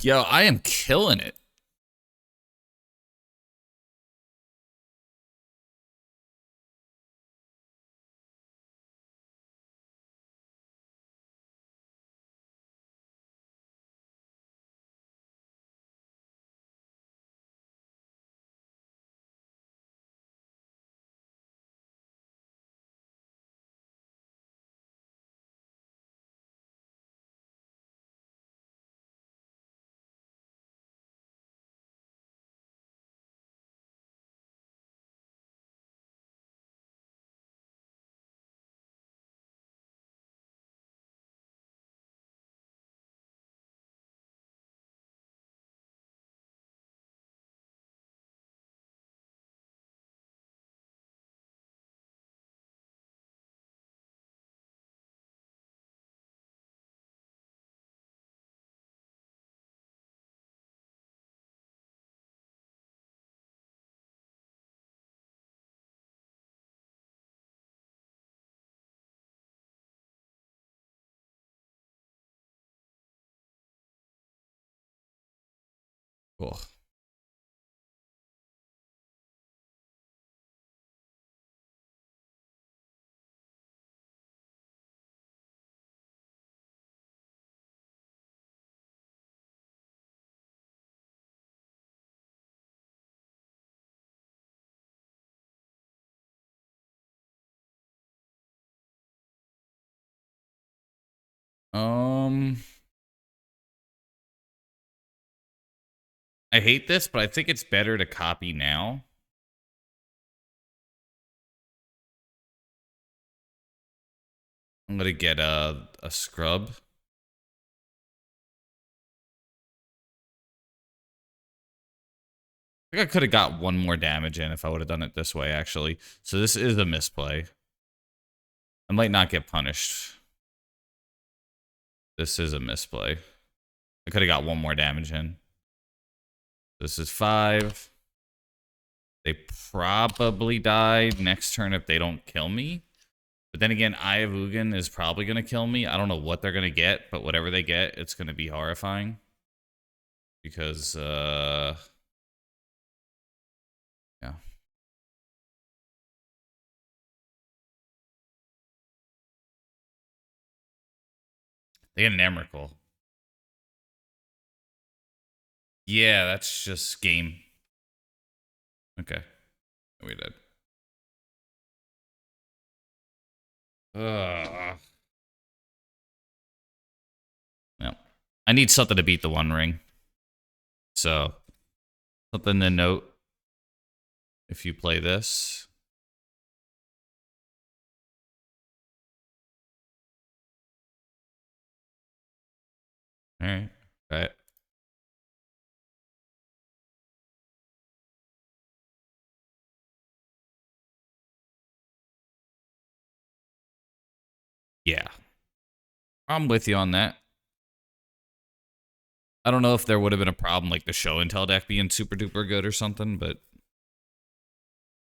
Yo, I am killing it. Cool. I hate this, but I think it's better to copy now. I'm gonna get a scrub. I think I could have got one more damage in if I would have done it this way, actually. So this is a misplay. I might not get punished. This is a misplay. I could have got one more damage in. This is 5. They probably die next turn if they don't kill me. But then again, Eye of Ugin is probably going to kill me. I don't know what they're going to get, but whatever they get, it's going to be horrifying. Because, yeah. They get an Emrakul. Yeah, that's just game. Okay. We did. Ugh. Well, I need something to beat the One Ring. So, something to note if you play this. All right. Right. Yeah. I'm with you on that. I don't know if there would have been a problem like the show and tell deck being super duper good or something, but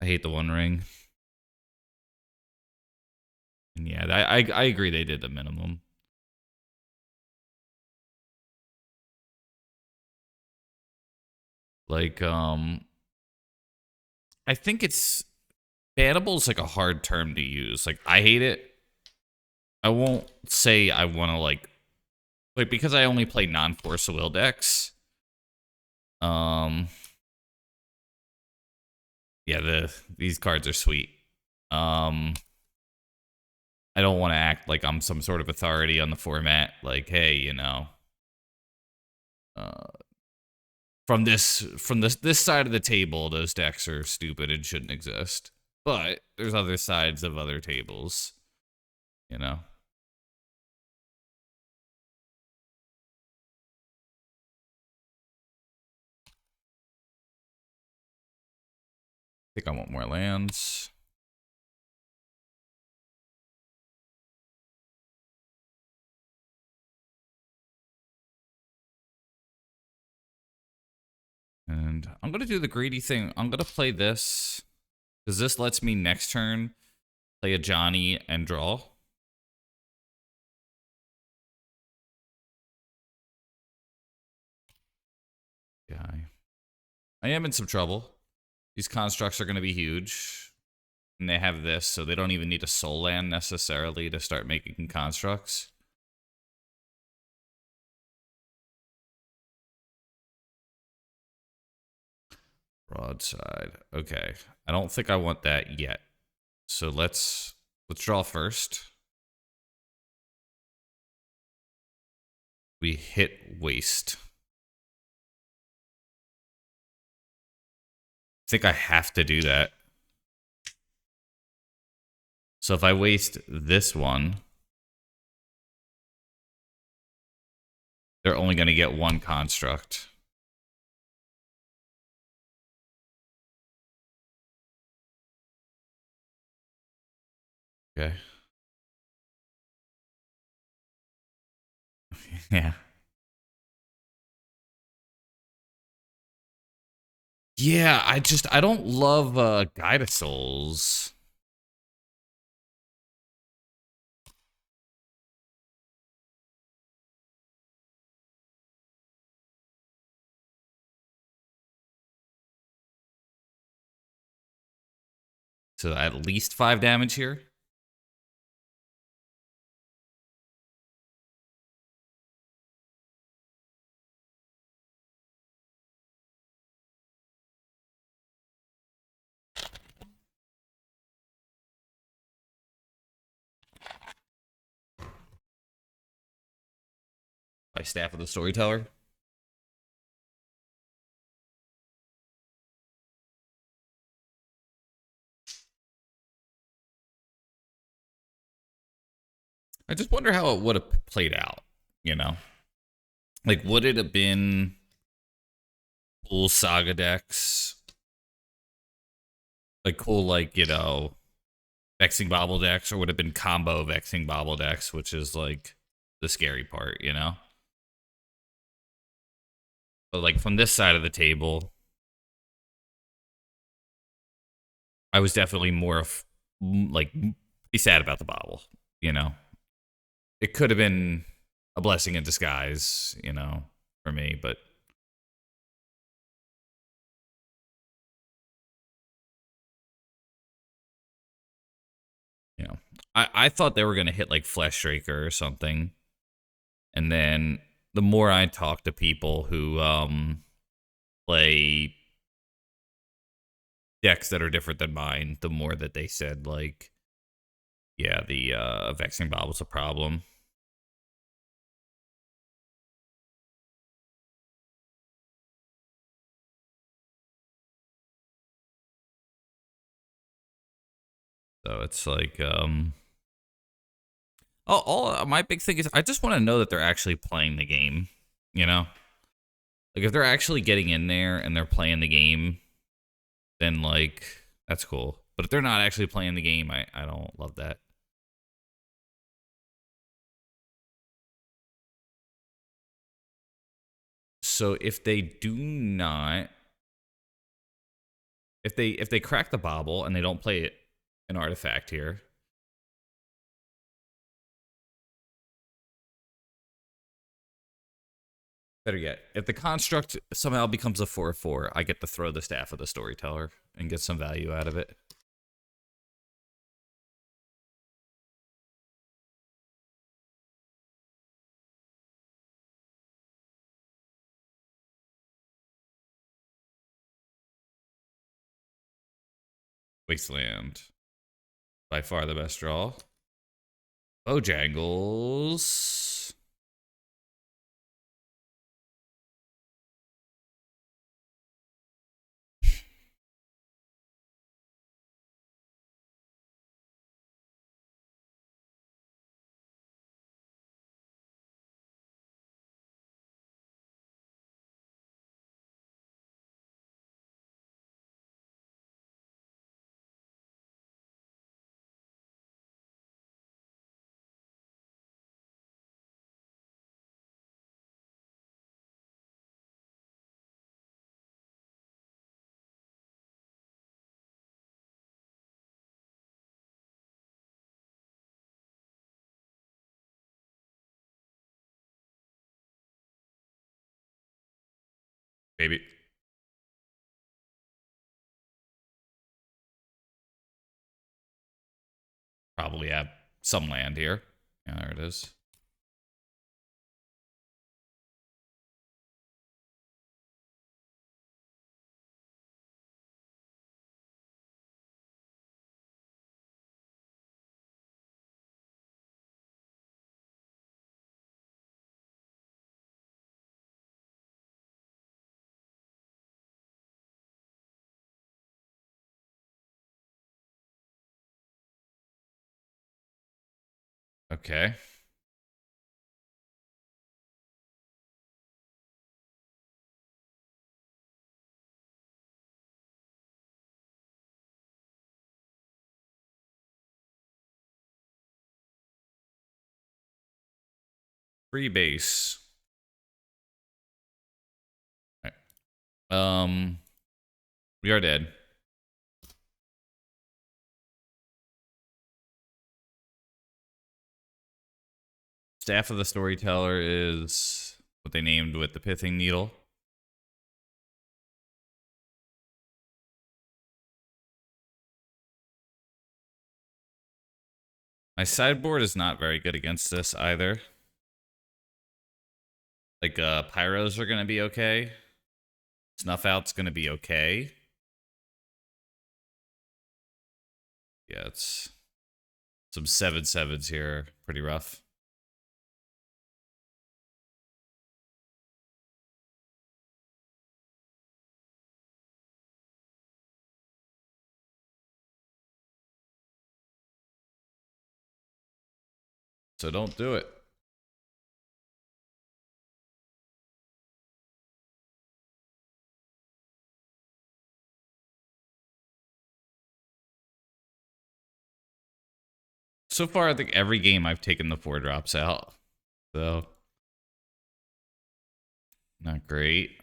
I hate the One Ring. And yeah, I agree they did the minimum. Like, I think it's bannable is like a hard term to use. Like, I hate it. I won't say I want to like because I only play non-force of will decks. Um, yeah, these cards are sweet. I don't want to act like I'm some sort of authority on the format. Like, hey, you know, uh, from this side of the table, those decks are stupid and shouldn't exist. But there's other sides of other tables, you know. I think I want more lands. And I'm going to do the greedy thing. I'm going to play this because this lets me next turn play a Johnny and draw. Yeah, I am in some trouble. These constructs are going to be huge. And they have this, so they don't even need a soul land necessarily to start making constructs. Broadside. Okay. I don't think I want that yet. So let's draw first. We hit waste. I think I have to do that. So if I waste this one, they're only going to get one construct. Okay. Yeah. Yeah, I don't love Guide of Souls. So at least 5 damage here. By Staff of the Storyteller. I just wonder how it would have played out, you know? Like, would it have been cool Saga decks? Like, cool, like, you know, Vexing Bobble decks, or would have been combo Vexing Bobble decks, which is, like, the scary part, you know? But, like, from this side of the table, I was definitely more, like, be sad about the bobble, you know? It could have been a blessing in disguise, you know, for me, but you know, I thought they were gonna hit like Flesh Striker or something, and then the more I talk to people who play decks that are different than mine, the more that they said like, yeah, the Vexing Bobble's a problem. So it's like all my big thing is I just want to know that they're actually playing the game. You know? Like, if they're actually getting in there and they're playing the game, then, like, that's cool. But if they're not actually playing the game, I don't love that. So if they do not, if they crack the bobble and they don't play an artifact here, better yet, if the construct somehow becomes a 4/4, I get to throw the Staff of the Storyteller and get some value out of it. Wasteland. By far the best draw. Bojangles. Baby. Probably have some land here. Yeah, there it is. Okay. Free base. All right. We are dead. Staff of the Storyteller is what they named with the Pithing Needle. My sideboard is not very good against this either. Like, Pyros are going to be okay. Snuff Out's going to be okay. Yeah, it's some 7/7s here. Pretty rough. So don't do it. So far, I think every game I've taken the 4-drops out. So, not great.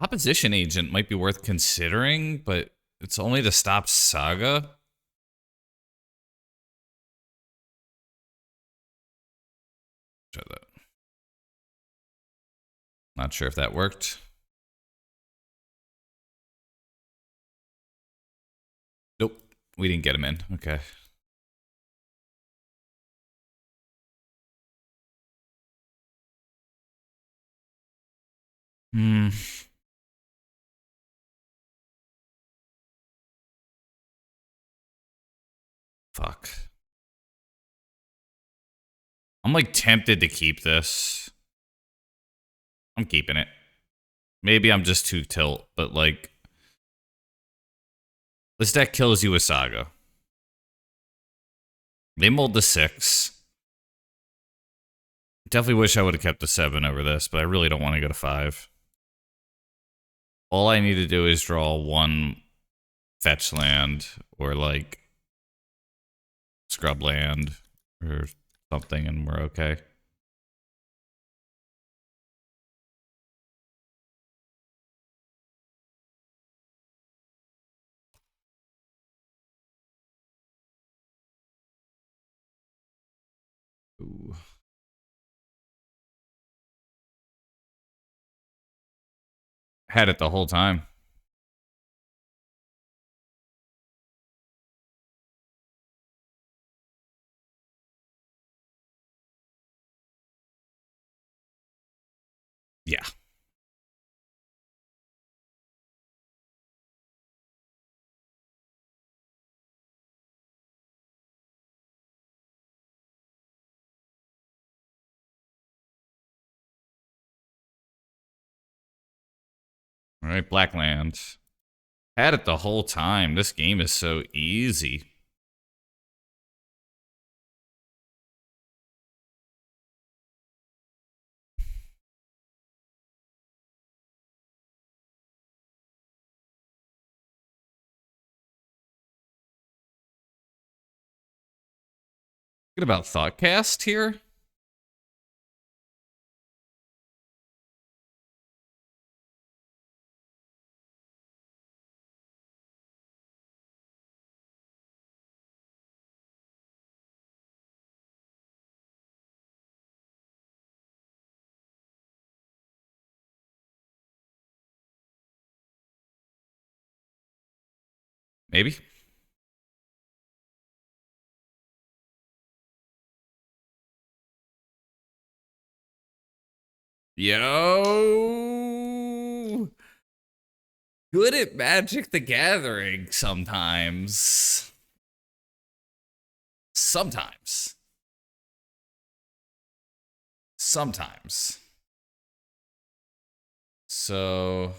Opposition Agent might be worth considering, but it's only to stop Saga. Try that. Not sure if that worked. Nope. We didn't get him in. Okay. Hmm. Fuck. I'm like tempted to keep this. I'm keeping it. Maybe I'm just too tilt, but like this deck kills you with Saga. They mulled the 6. Definitely wish I would have kept the 7 over this, but I really don't want to go to 5. All I need to do is draw one fetch land or like scrub land or something, and we're okay. Ooh. Had it the whole time. Yeah. All right, black land. Had it the whole time. This game is so easy. Good about Thoughtcast here. Maybe. Yo. Good at Magic the Gathering sometimes. Sometimes. Sometimes. So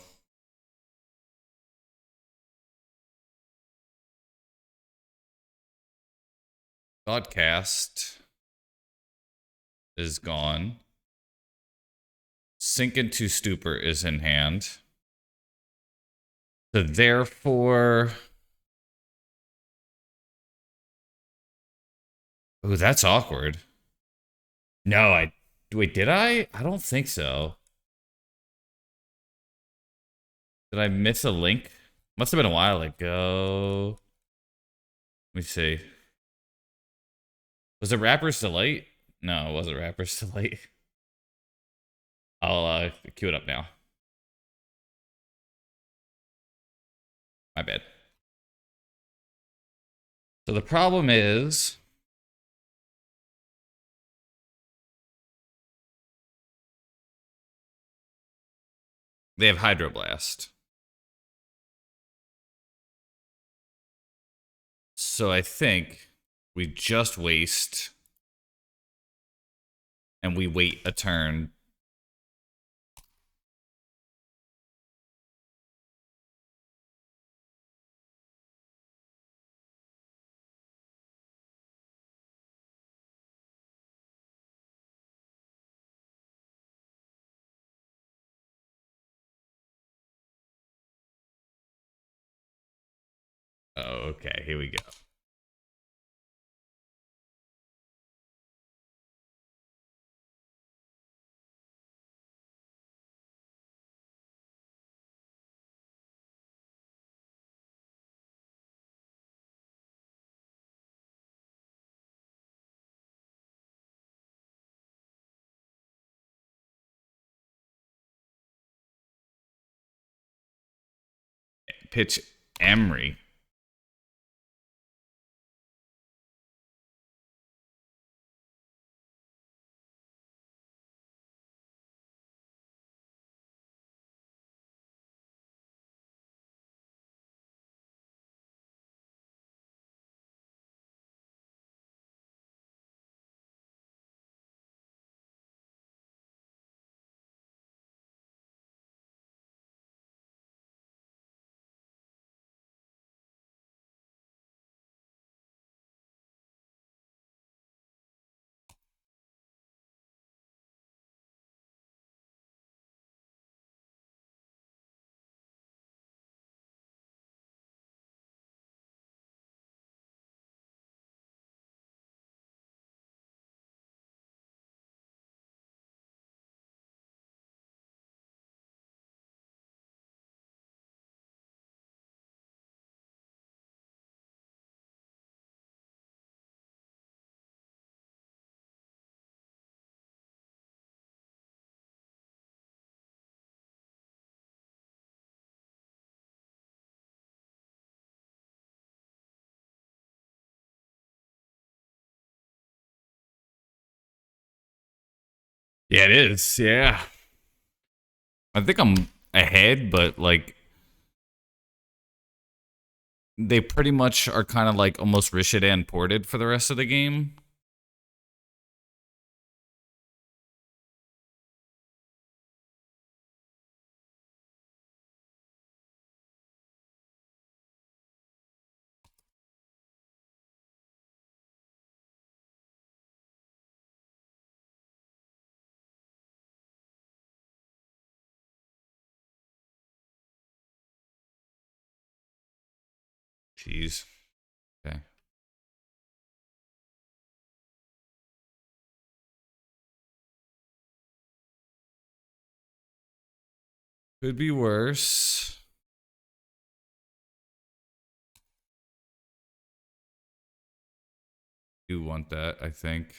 Thoughtcast is gone. Sink into Stupor is in hand. So therefore... Ooh, that's awkward. No, I... Wait, did I? I don't think so. Did I miss a link? Must have been a while ago. Let me see. Was it Rapper's Delight? No, it wasn't Rapper's Delight. I'll queue it up now. My bad. So the problem is... they have Hydroblast. So I think we just waste... and we wait a turn. Oh, okay, here we go. Pitch Emery. Yeah, it is. Yeah. I think I'm ahead, but like they pretty much are kind of like almost Rishidan ported for the rest of the game. Jeez. Okay. Could be worse. Do want that, I think.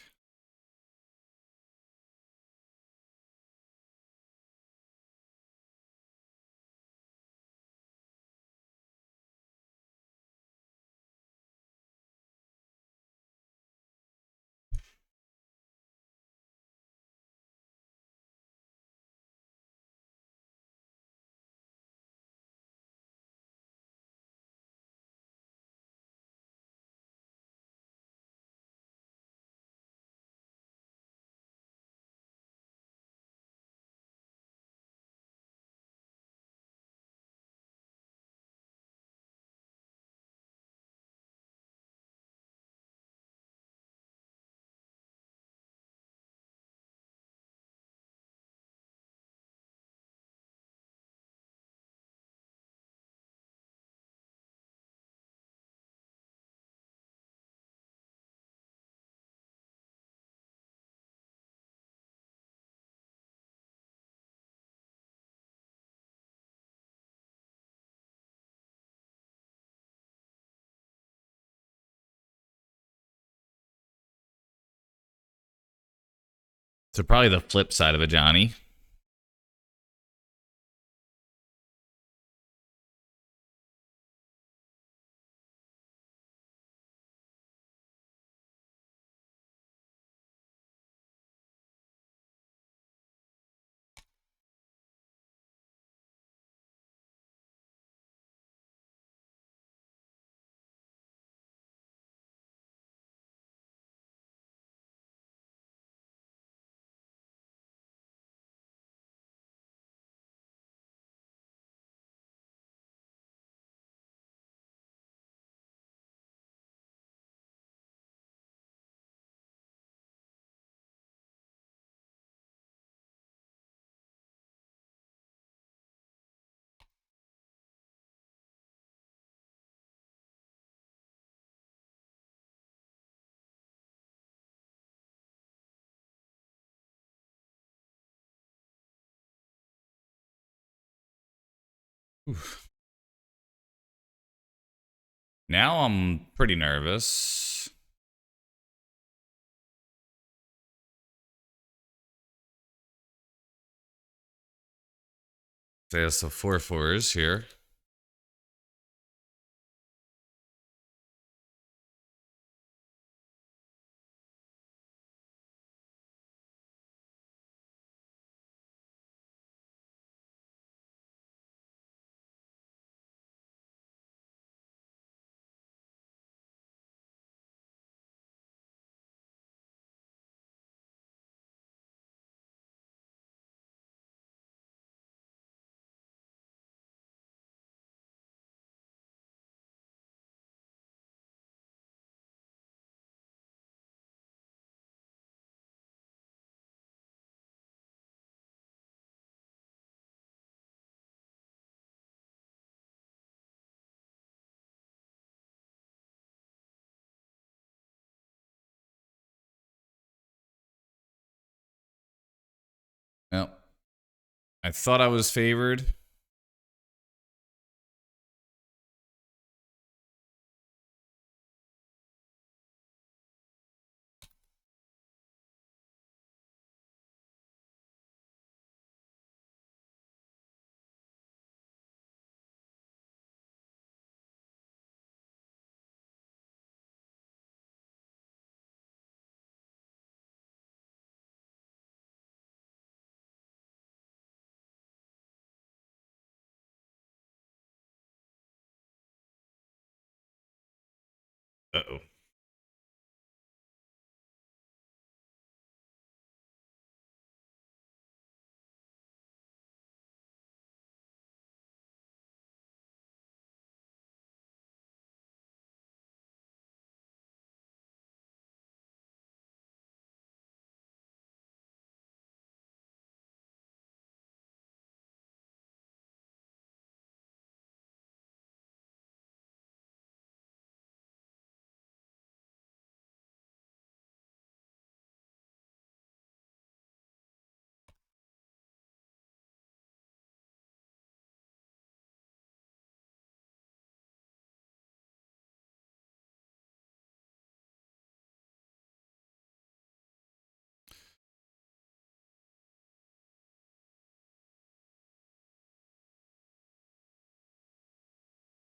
So probably the flip side of it, Johnny. Oof. Now I'm pretty nervous. There's the 4/4s here. Well, I thought I was favored.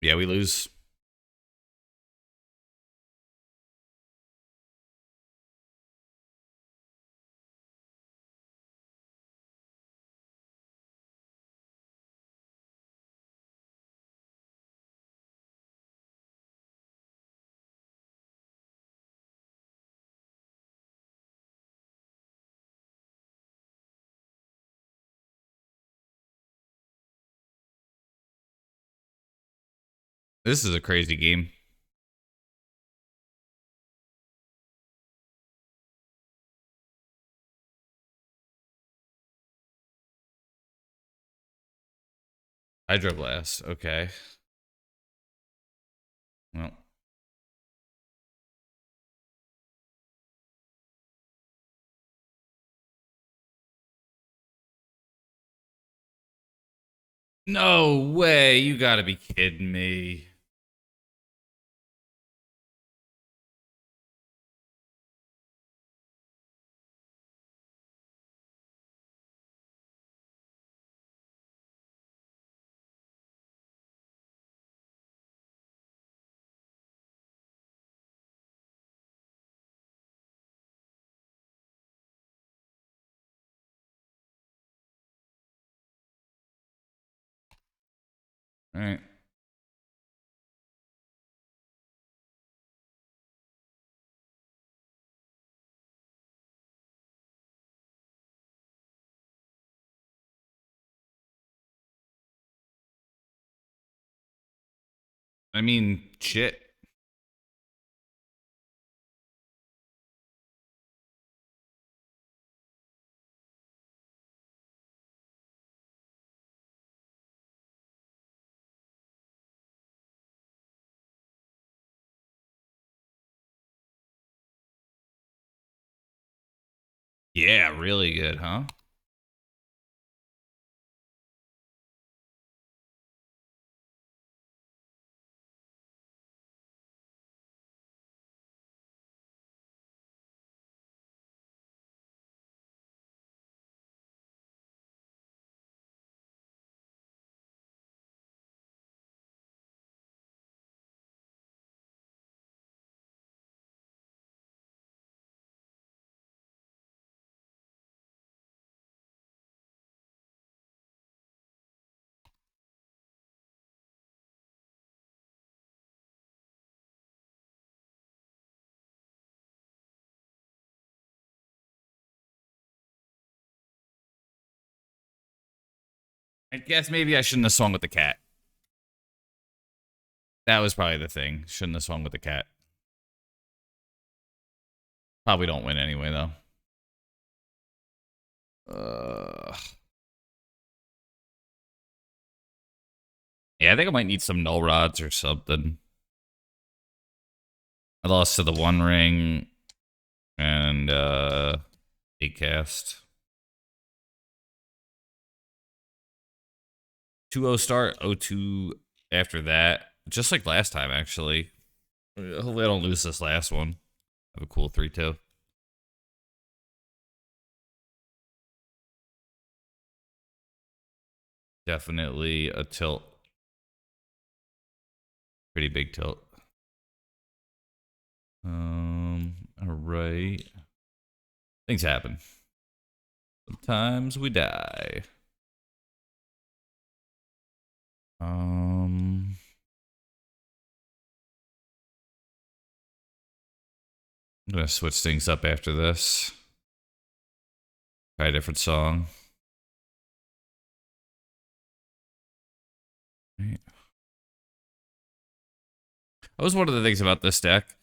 Yeah, we lose. This is a crazy game. Hydroblast. Okay. Well. No way. You gotta be kidding me. All right. I mean, shit. Yeah, really good, huh? I guess maybe I shouldn't have swung with the cat. That was probably the thing. Shouldn't have swung with the cat. Probably don't win anyway, though. Yeah, I think I might need some null rods or something. I lost to the One Ring and 8 cast. 2-0 start, 0-2 after that. Just like last time, actually. Hopefully I don't lose this last one. Have a cool 3-2. Definitely a tilt. Pretty big tilt. All right. Things happen. Sometimes we die. I'm gonna switch things up after this. Try a different song. Right. That was one of the things about this deck.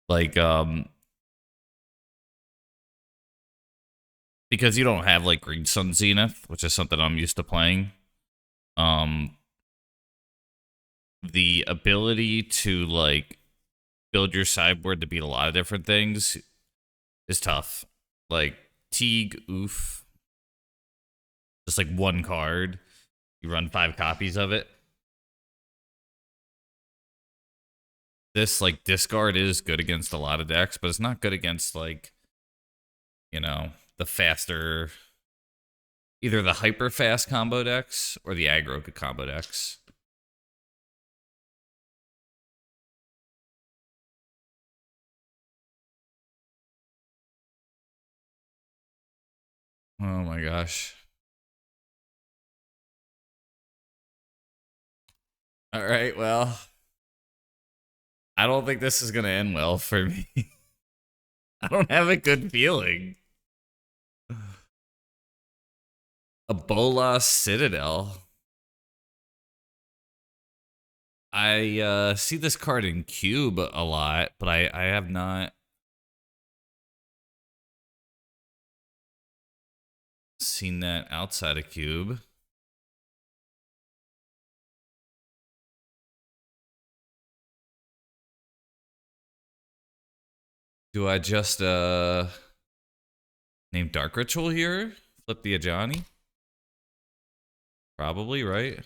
Like, because you don't have like Green Sun Zenith, which is something I'm used to playing. The ability to like build your sideboard to beat a lot of different things is tough. Like Teague, oof. Just like one card. You run 5 copies of it. This like discard is good against a lot of decks, but it's not good against like, you know, the faster, either the hyper fast combo decks or the aggro combo decks. Oh my gosh. All right, well, I don't think this is gonna end well for me. I don't have a good feeling. A Bolas Citadel. I see this card in Cube a lot, but I have not seen that outside of Cube. Do I just name Dark Ritual here? Flip the Ajani? Probably, right?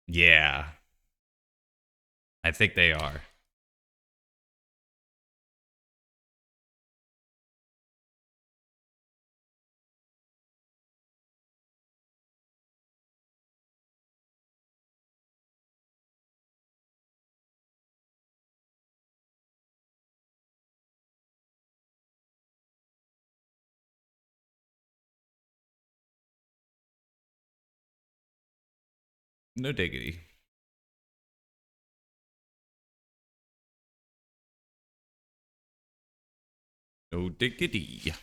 Yeah, I think they are. No diggity. No diggity.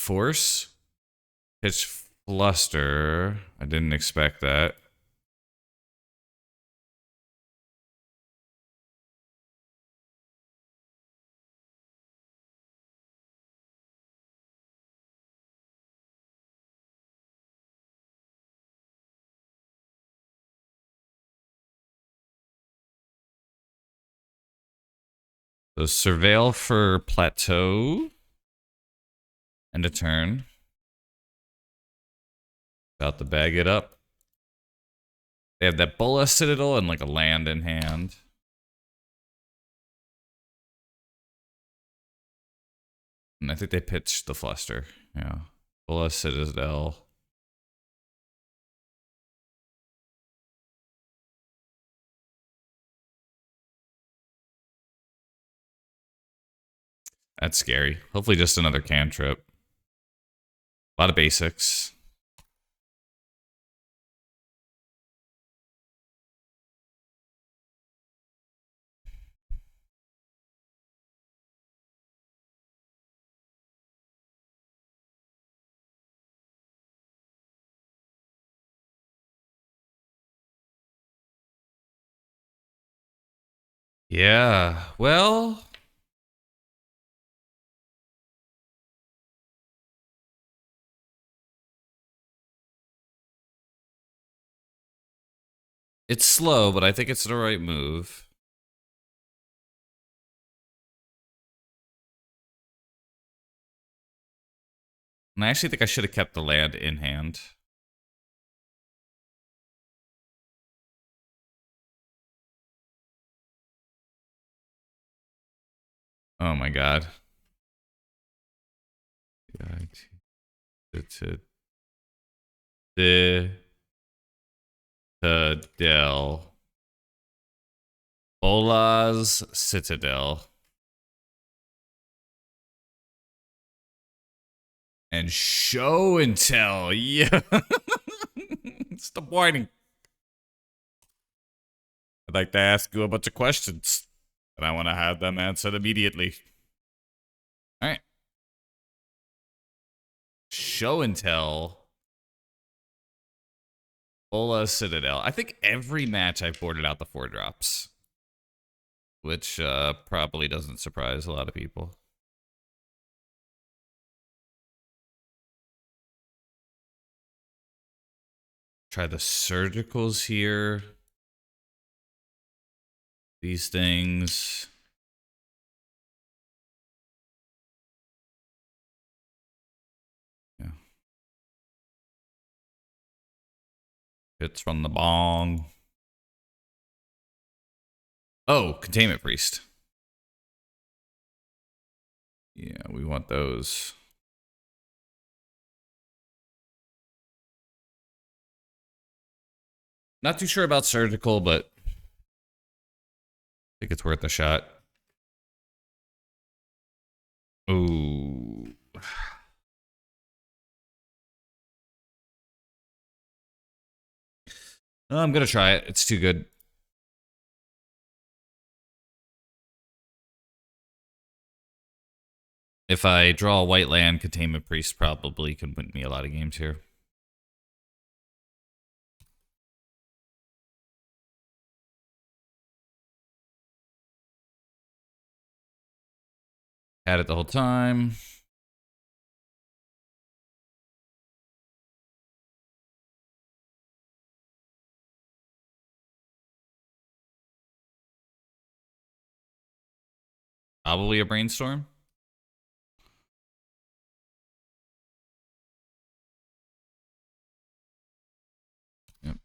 Force? Pitch Fluster. I didn't expect that. So Surveil for Plateau. And a turn. About to bag it up. They have that Bola Citadel and like a land in hand. And I think they pitched the Fluster. Yeah. Bola Citadel. That's scary. Hopefully just another cantrip. A lot of basics. Yeah. Well, it's slow, but I think it's the right move. And I actually think I should have kept the land in hand. Oh my god. Citadel. Bolas Citadel. And show and tell. Yeah. Stop whining. I'd like to ask you a bunch of questions. And I want to have them answered immediately. All right. Show and tell. Bolas, Citadel. I think every match I've boarded out the 4 drops. Which probably doesn't surprise a lot of people. Try the surgicals here. These things. Yeah. Hits from the bong. Oh, Containment Priest. Yeah, we want those. Not too sure about surgical, but I think it's worth a shot. Ooh. I'm going to try it. It's too good. If I draw a white land, Containment Priest probably can win me a lot of games here. Had it the whole time. Probably a brainstorm. Yep.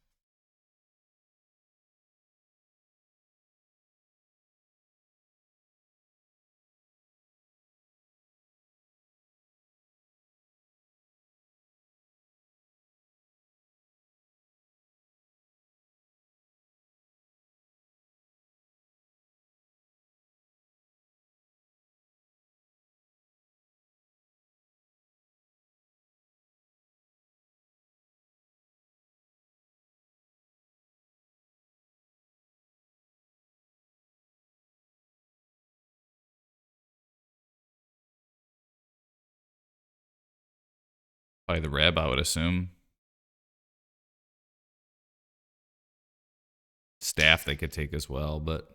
Probably the Reb, I would assume. Staff they could take as well, but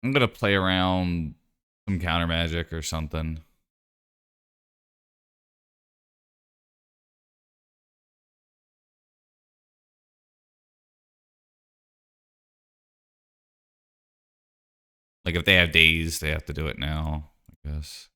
I'm going to play around some counter magic or something. Like if they have days, they have to do it now, I guess.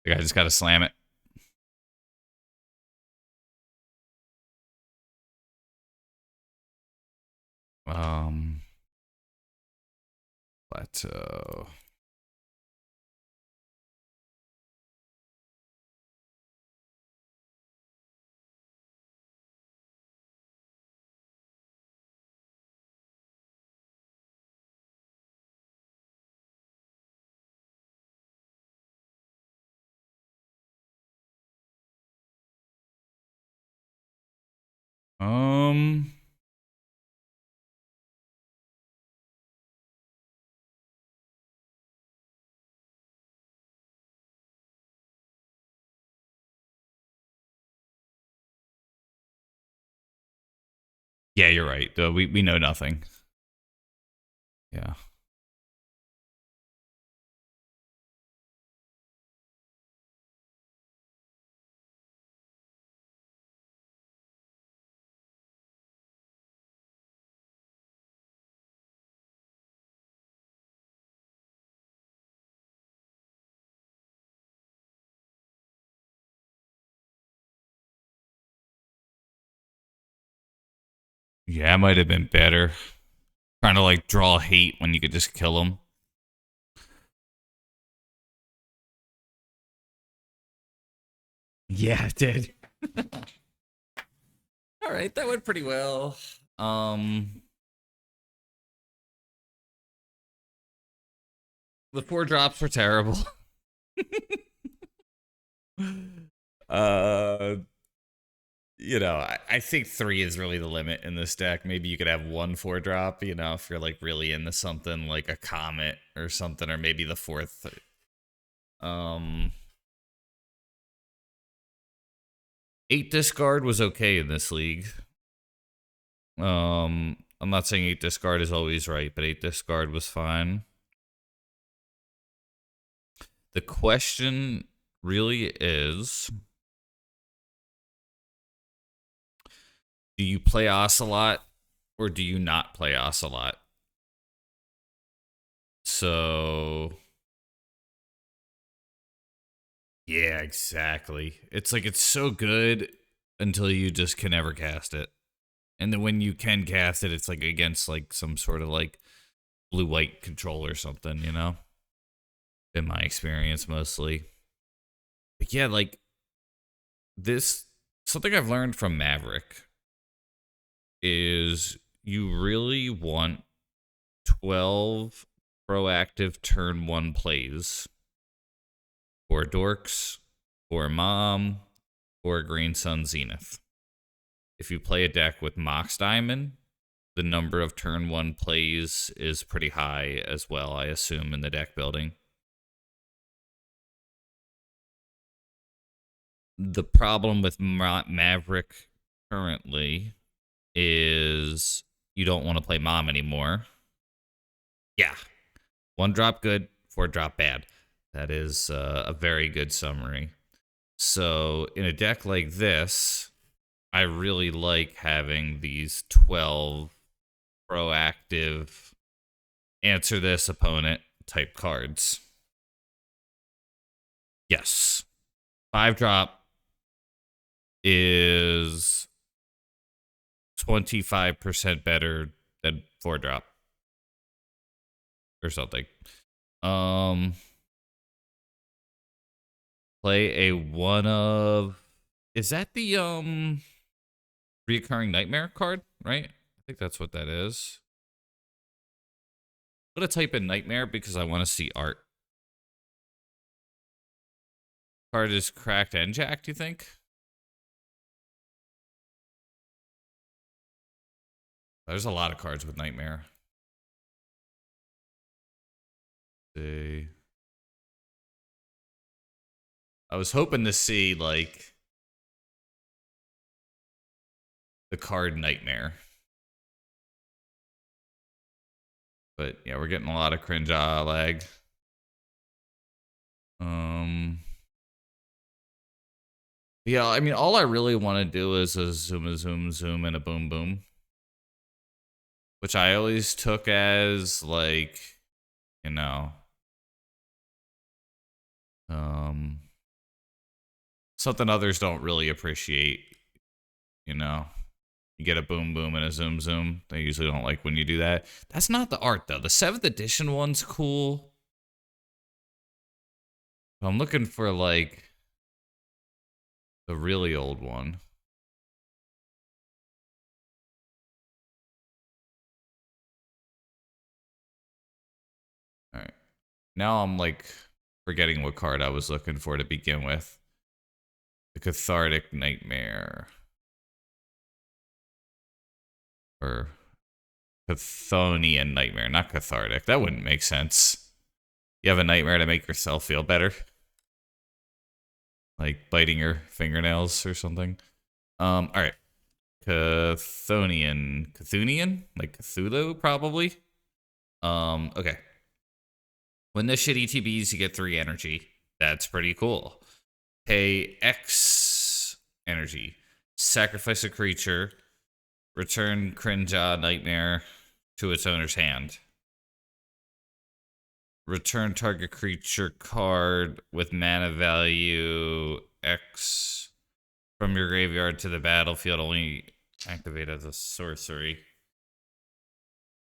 Like I just got to slam it. Flat Um, yeah, you're right. We know nothing. Yeah. Yeah, it might have been better. Trying to like draw hate when you could just kill them. Yeah, it did. All right, that went pretty well. The 4 drops were terrible. uh, I think 3 is really the limit in this deck. Maybe you could have 1 4 drop, if you're like really into something like a comet or something, or maybe the 4th. Um, 8 discard was okay in this league. I'm not saying 8 discard is always right, but 8 discard was fine. The question really is, do you play Ocelot or do you not play Ocelot? So, yeah, exactly. It's like it's so good until you just can never cast it. And then when you can cast it, it's like against like some sort of like blue-white control or something, in my experience mostly. But yeah, like this, something I've learned from Maverick is you really want 12 proactive turn 1 plays for Dorks, for Mom, or Green Sun Zenith. If you play a deck with Mox Diamond, the number of turn 1 plays is pretty high as well, I assume, in the deck building. The problem with Maverick currently is you don't want to play Mom anymore. Yeah. 1 drop good, 4 drop bad. That is a very good summary. So in a deck like this, I really like having these 12 proactive answer this opponent type cards. Yes. 5 drop is 25% better than 4 drop or something. Play a one of, is that the reoccurring nightmare card, right? I think that's what that is. I'm gonna type in nightmare because I want to see art. Card is cracked and jacked, you think? There's a lot of cards with nightmare. See. I was hoping to see like the card nightmare. But yeah, we're getting a lot of cringe lag. Yeah, I mean, all I really want to do is a zoom, and a boom, boom. Which I always took as, like, you know, something others don't really appreciate, you know? You get a boom boom and a zoom zoom. They usually don't like when you do that. That's not the art though. The 7th edition one's cool. I'm looking for like the really old one. All right. Now I'm like forgetting what card I was looking for to begin with. The Cathartic Nightmare. Or Chthonian Nightmare, not Cathartic. That wouldn't make sense. You have a nightmare to make yourself feel better. Like biting your fingernails or something. Alright. Chthonian? Like Cthulhu, probably? Okay. When this shit ETBs, you get 3 energy. That's pretty cool. Pay X energy. Sacrifice a creature. Return Cringe Nightmare to its owner's hand. Return target creature card with mana value X from your graveyard to the battlefield. Only activate as a sorcery.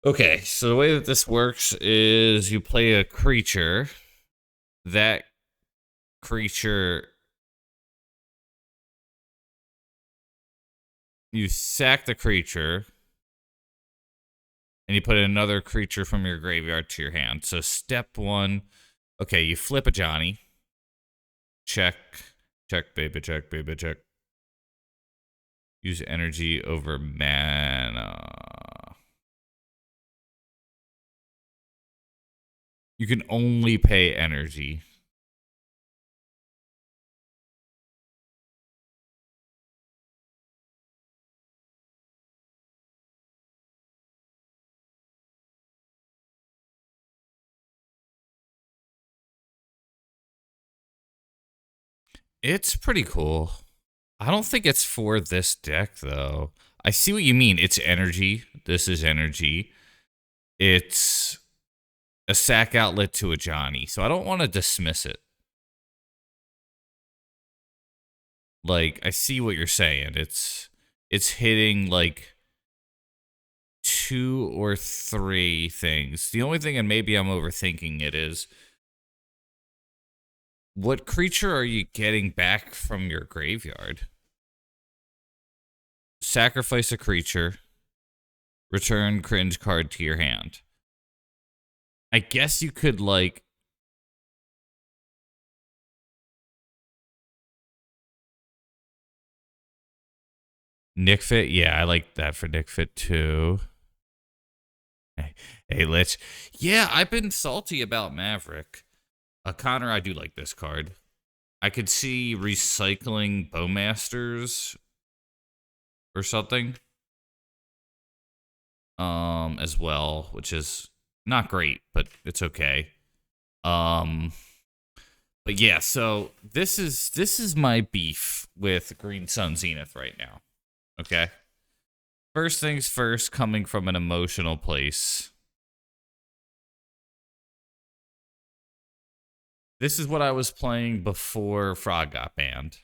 Okay, so the way that this works is you play a creature. That creature... You sack the creature, and you put another creature from your graveyard to your hand. So step 1, okay, you flip a Johnny. Check, baby, check. Use energy over mana. You can only pay energy. It's pretty cool. I don't think it's for this deck, though. I see what you mean. It's energy. This is energy. It's a sack outlet to a Johnny, so I don't want to dismiss it. Like, I see what you're saying. It's hitting, like, 2 or 3 things. The only thing, and maybe I'm overthinking it, is what creature are you getting back from your graveyard? Sacrifice a creature. Return Cringe card to your hand. I guess you could, like... Nick Fit? Yeah, I like that for Nick Fit, too. Hey, Lich. Yeah, I've been salty about Maverick. Connor, I do like this card. I could see recycling Bowmasters or something as well, which is not great, but it's okay. But yeah, so this is my beef with Green Sun Zenith right now. Okay? First things first, coming from an emotional place. This is what I was playing before Frog got banned.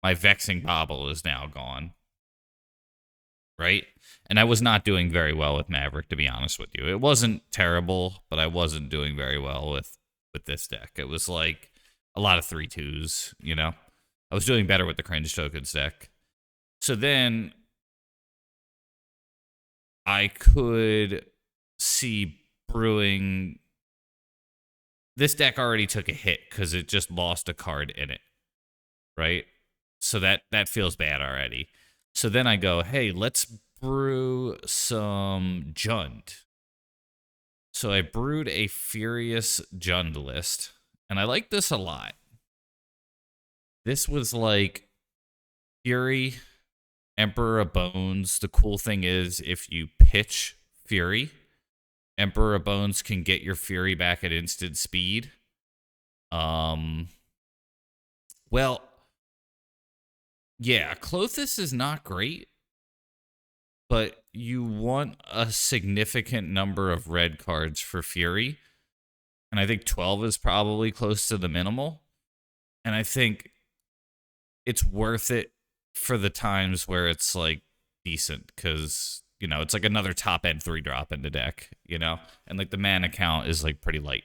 My Vexing Bobble is now gone. Right? And I was not doing very well with Maverick, to be honest with you. It wasn't terrible, but I wasn't doing very well with this deck. It was like a lot of 3/2s, you know? I was doing better with the Cringe Tokens deck. So then I could see brewing... This deck already took a hit because it just lost a card in it, right? So that feels bad already. So then I go, hey, let's brew some Jund. So I brewed a Furious Jund list, and I like this a lot. This was like Fury, Emperor of Bones. The cool thing is if you pitch Fury, Emperor of Bones can get your Fury back at instant speed. Well, yeah, Klothys is not great, but you want a significant number of red cards for Fury. And I think 12 is probably close to the minimal. And I think it's worth it for the times where it's like decent because, you know, it's like another top end 3-drop in the deck, you know? And like the mana count is like pretty light.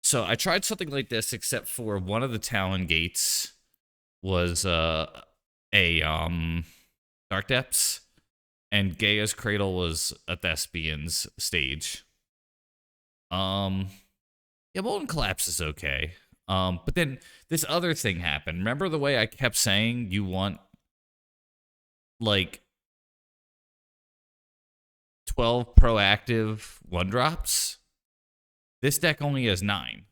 So I tried something like this, except for one of the Talon gates was a Dark Depths, and Gaia's Cradle was a Thespian's stage. Yeah, Molten Collapse is okay. But then this other thing happened. Remember the way I kept saying you want like 12 proactive 1-drops? This deck only has 9.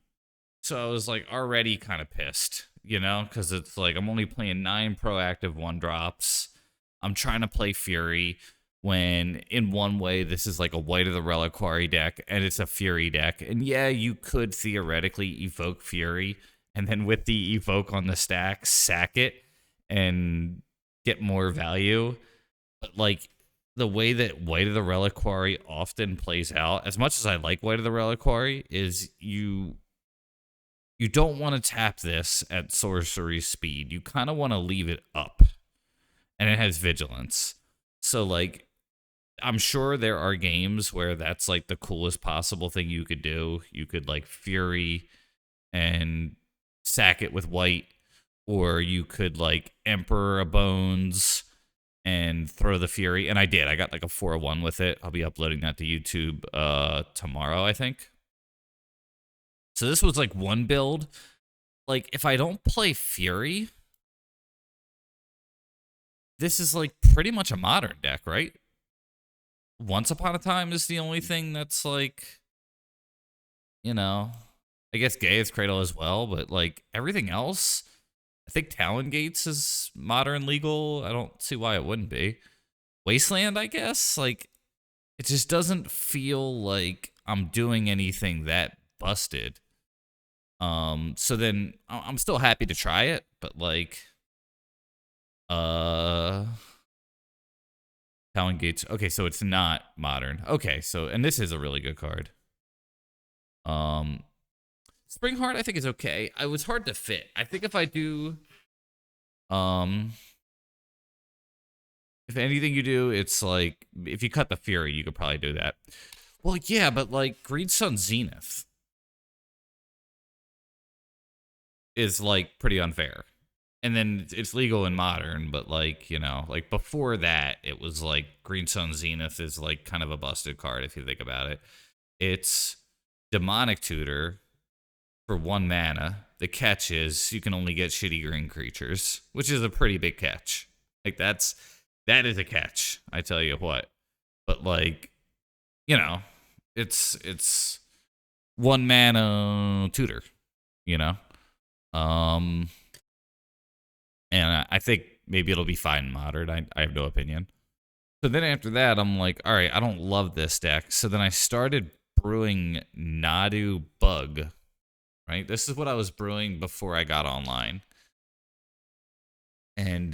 So I was like already kind of pissed, you know, because it's like I'm only playing 9 proactive 1-drops. I'm trying to play Fury when in one way this is like a White of the Reliquary deck and it's a Fury deck. And yeah, you could theoretically evoke Fury and then with the evoke on the stack, sack it and get more value. But like the way that White of the Reliquary often plays out, as much as I like White of the Reliquary, is you don't want to tap this at sorcery speed. You kind of want to leave it up. And it has vigilance. So like I'm sure there are games where that's like the coolest possible thing you could do. You could like Fury and sack it with white, or you could like Emperor of Bones and throw the Fury. And I did. I got like a 4-1 with it. I'll be uploading that to YouTube tomorrow, I think. So this was like one build. Like if I don't play Fury, this is like pretty much a modern deck, right? Once Upon a Time is the only thing that's like, you know, I guess Gaia's Cradle as well, but like everything else, I think Talon Gates is modern legal. I don't see why it wouldn't be. Wasteland, I guess, like it just doesn't feel like I'm doing anything that busted. So then I'm still happy to try it, but like, Talon Gates. Okay, so it's not modern. Okay, so and this is a really good card. Springheart I think is okay. I was hard to fit. I think if I do, if anything you do, it's like if you cut the Fury, you could probably do that. Well, yeah, but like Green Sun Zenith is like pretty unfair. And then it's legal in modern, but like, you know, like before that, it was like Green Sun Zenith is like kind of a busted card if you think about it. It's Demonic Tutor for 1 mana. The catch is you can only get shitty green creatures, which is a pretty big catch. Like that is a catch, I tell you what. But like, you know, it's 1 mana tutor, you know? And I think maybe it'll be fine in modern. I have no opinion. So then after that, I'm like, all right, I don't love this deck. So then I started brewing Nadu Bug, right? This is what I was brewing before I got online. And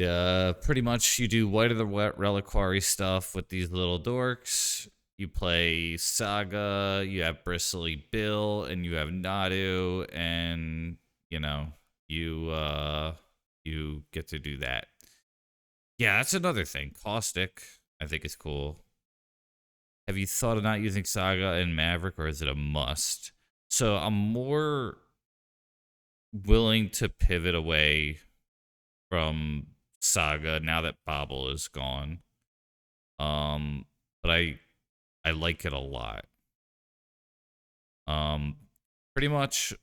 pretty much you do White of the Reliquary stuff with these little dorks. You play Saga, you have Bristly Bill, and you have Nadu, and, you know, you get to do that. Yeah, that's another thing. Caustic, I think, is cool. Have you thought of not using Saga and Maverick, or is it a must? So I'm more willing to pivot away from Saga now that Bobble is gone. But I like it a lot. Pretty much.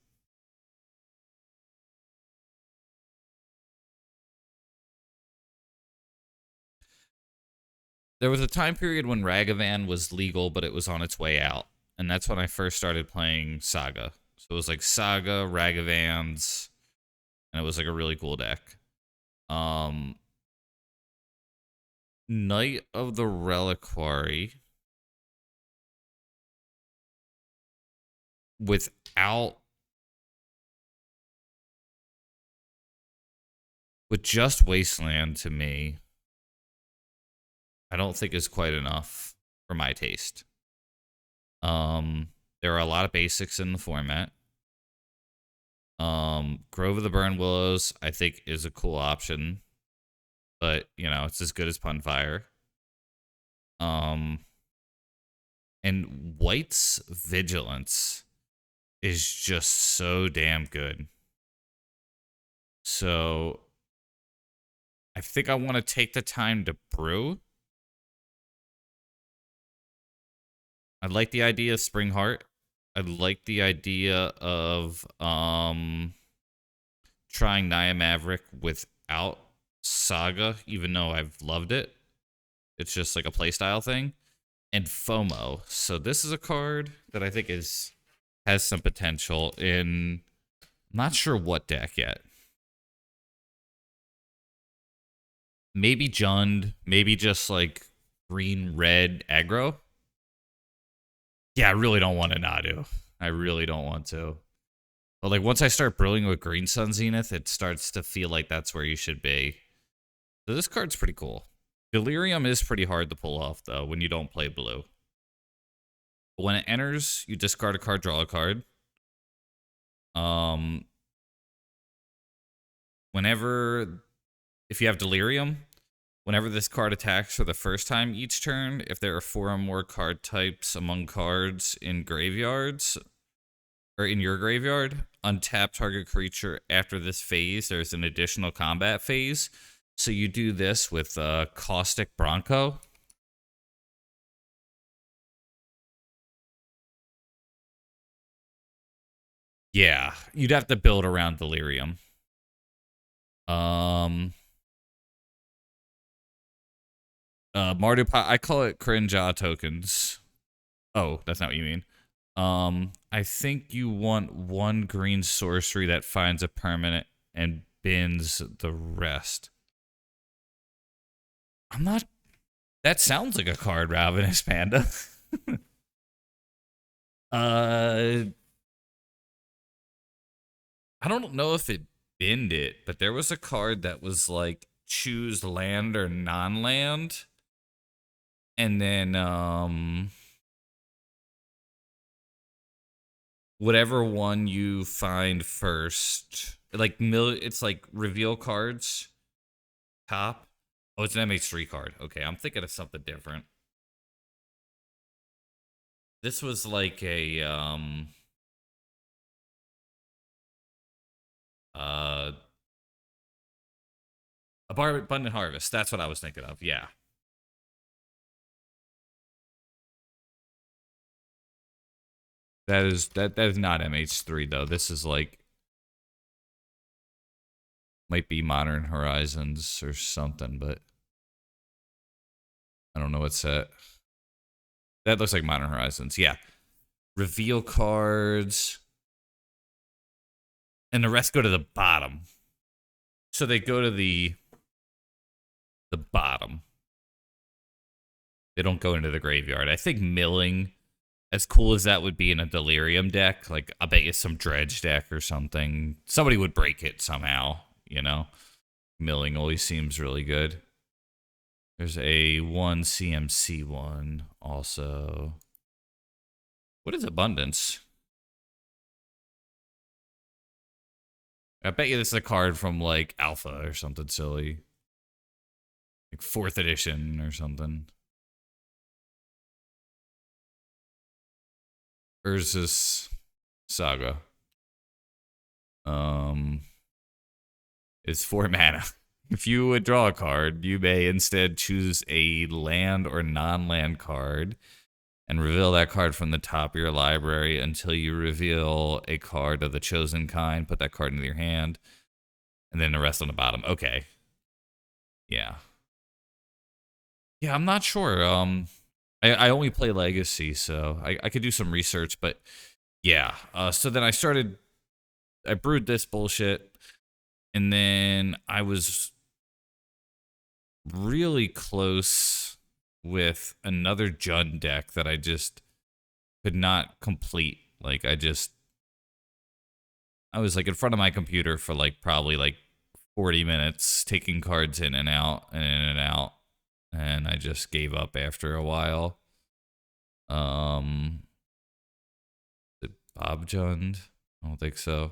There was a time period when Ragavan was legal, but it was on its way out. And that's when I first started playing Saga. So it was like Saga, Ragavans, and it was like a really cool deck. Knight of the Reliquary with just Wasteland to me, I don't think is quite enough for my taste. There are a lot of basics in the format. Grove of the Burn Willows, I think, is a cool option. But, you know, it's as good as Punfire. And White's Vigilance is just so damn good. So I think I want to take the time to brew. I like the idea of Spring Heart. I like the idea of trying Naya Maverick without Saga, even though I've loved it. It's just like a playstyle thing. And FOMO. So this is a card that I think has some potential in, I'm not sure what deck yet. Maybe Jund, maybe just like green red aggro. Yeah, I really don't want to Nadu. I really don't want to. But like once I start brewing with Green Sun Zenith, it starts to feel like that's where you should be. So this card's pretty cool. Delirium is pretty hard to pull off though when you don't play blue. But when it enters, you discard a card, draw a card. If you have Delirium, whenever this card attacks for the first time each turn, if there are 4 or more card types among cards in graveyards, or in your graveyard, untap target creature after this phase. There's an additional combat phase. So you do this with Caustic Bronco. Yeah, you'd have to build around Delirium. Mardu, I call it Cringe tokens. Oh, that's not what you mean. I think you want 1 green sorcery that finds a permanent and bins the rest. I'm not. That sounds like a card, Ravenous Panda. I don't know if it binned it, but there was a card that was like choose land or non-land, and then whatever one you find first, like it's like reveal cards top. Oh, it's an MH3 card. Okay, I'm thinking of something different. This was like a Abundant Harvest. That's what I was thinking of. Yeah. That is not MH3 though. This is like might be Modern Horizons or something, but I don't know what set. That looks like Modern Horizons. Yeah. Reveal cards. And the rest go to the bottom. So they go to the bottom. They don't go into the graveyard. I think milling, as cool as that would be in a Delirium deck, like I bet you some Dredge deck or something, somebody would break it somehow, you know? Milling always seems really good. There's a 1 CMC one also. What is Abundance? I bet you this is a card from like Alpha or something silly. Like 4th edition or something. Ursus Saga. It's 4 mana. If you would draw a card, you may instead choose a land or non-land card and reveal that card from the top of your library until you reveal a card of the chosen kind. Put that card into your hand, and then the rest on the bottom. Okay. Yeah. Yeah, I'm not sure. I only play Legacy, so I could do some research, but yeah. So then I brewed this bullshit, and then I was really close with another Jund deck that I just could not complete. Like I was like in front of my computer for like probably like 40 minutes taking cards in and out and in and out, and I just gave up after a while. Did Bob Jund? I don't think so.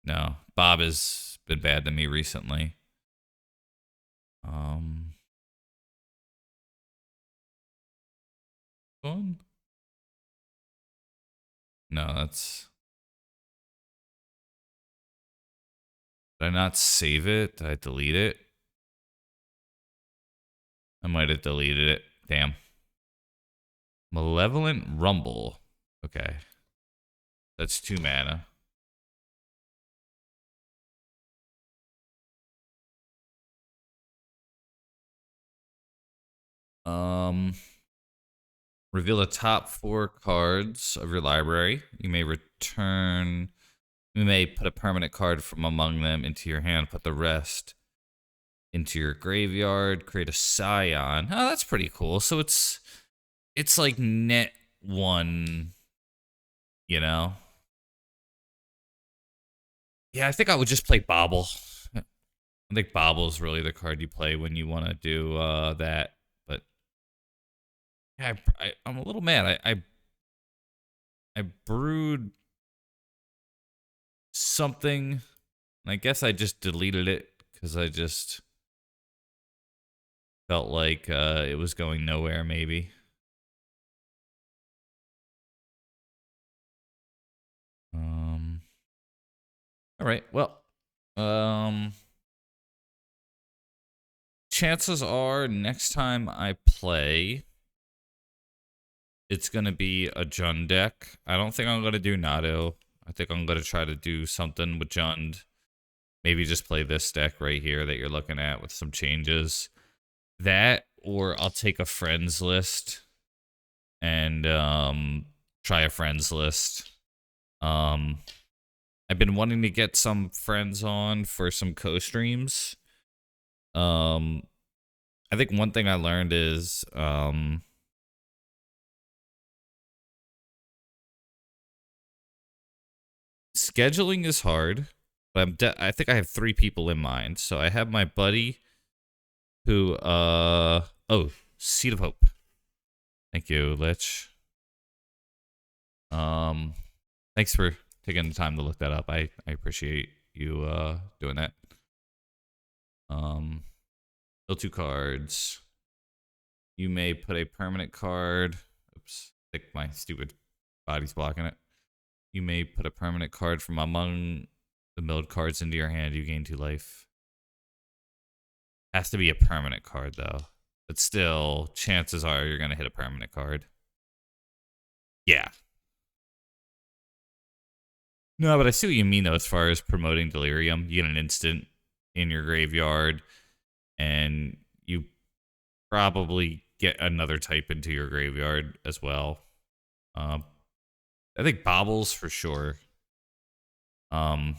No, Bob has been bad to me recently. one? No, that's... Did I not save it? Did I delete it? I might have deleted it. Damn. Malevolent Rumble. Okay. That's 2 mana. Reveal the top 4 cards of your library. You may return... You may put a permanent card from among them into your hand. Put the rest into your graveyard. Create a Scion. Oh, that's pretty cool. So it's like net 1, you know? Yeah, I think I would just play Bobble. I think Bobble is really the card you play when you want to do that. But yeah, I'm a little mad. I brewed something, and I guess I just deleted it because I just felt like it was going nowhere, maybe. All right, well, chances are next time I play, it's going to be a Jund deck. I don't think I'm going to do Nado. I think I'm going to try to do something with Jund. Maybe just play this deck right here that you're looking at with some changes. That, or I'll take a friends list and try a friends list. I've been wanting to get some friends on for some co-streams. I think one thing I learned is scheduling is hard, but I think I have 3 people in mind. So I have my buddy who oh, Seed of Hope. Thank you, Lich. Thanks for taking the time to look that up. I appreciate you doing that. Fill 2 cards. You may put a permanent card. Oops, I think my stupid body's blocking it. You may put a permanent card from among the milled cards into your hand. You gain 2 life. Has to be a permanent card though. But still, chances are you're gonna hit a permanent card. Yeah. No, but I see what you mean though as far as promoting Delirium. You get an instant in your graveyard, and you probably get another type into your graveyard as well. I think Bobbles for sure. I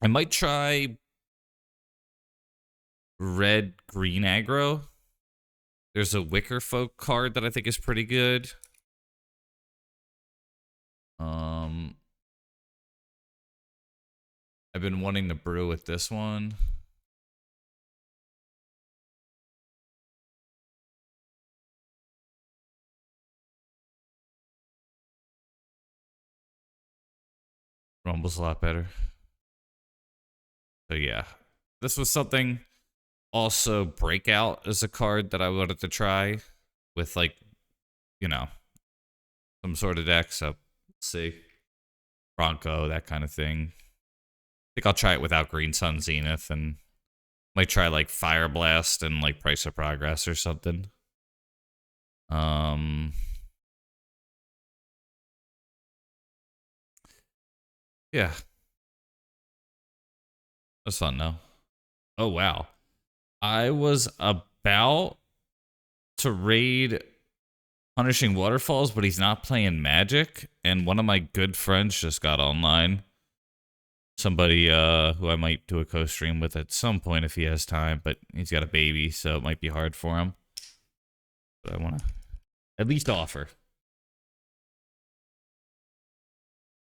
might try red green aggro. There's a Wicker Folk card that I think is pretty good. I've been wanting to brew with this one. Rumble's a lot better. So yeah, this was something. Also, Breakout is a card that I wanted to try with, like, you know, some sort of deck. So, let's see. Bronco, that kind of thing. I think I'll try it without Green Sun Zenith and might try, like, Fire Blast and, like, Price of Progress or something. Yeah. That's fun, though. Oh, wow. I was about to raid Punishing Waterfalls, but he's not playing Magic, and one of my good friends just got online. Somebody who I might do a co-stream with at some point if he has time, but he's got a baby, so it might be hard for him. But I want to at least offer.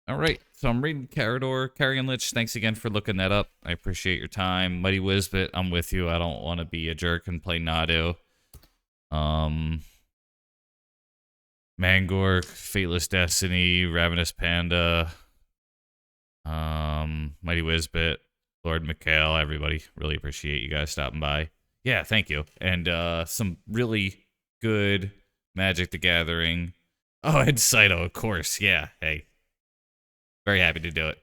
All right, so I'm reading Carador. Carrion Lich, thanks again for looking that up. I appreciate your time. Mighty Wisbit, I'm with you. I don't want to be a jerk and play Nado. Mangork, Fateless Destiny, Ravenous Panda, Mighty Wisbit, Lord Mikhail, everybody. Really appreciate you guys stopping by. Yeah, thank you. And some really good Magic the Gathering. Oh, and Cyto, of course. Yeah, hey. Very happy to do it.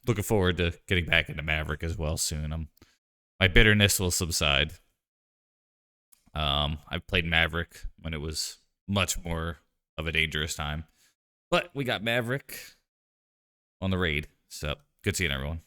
Looking forward to getting back into Maverick as well soon. My bitterness will subside. I've played Maverick when it was much more of a dangerous time. But we got Maverick on the raid. So, good seeing everyone.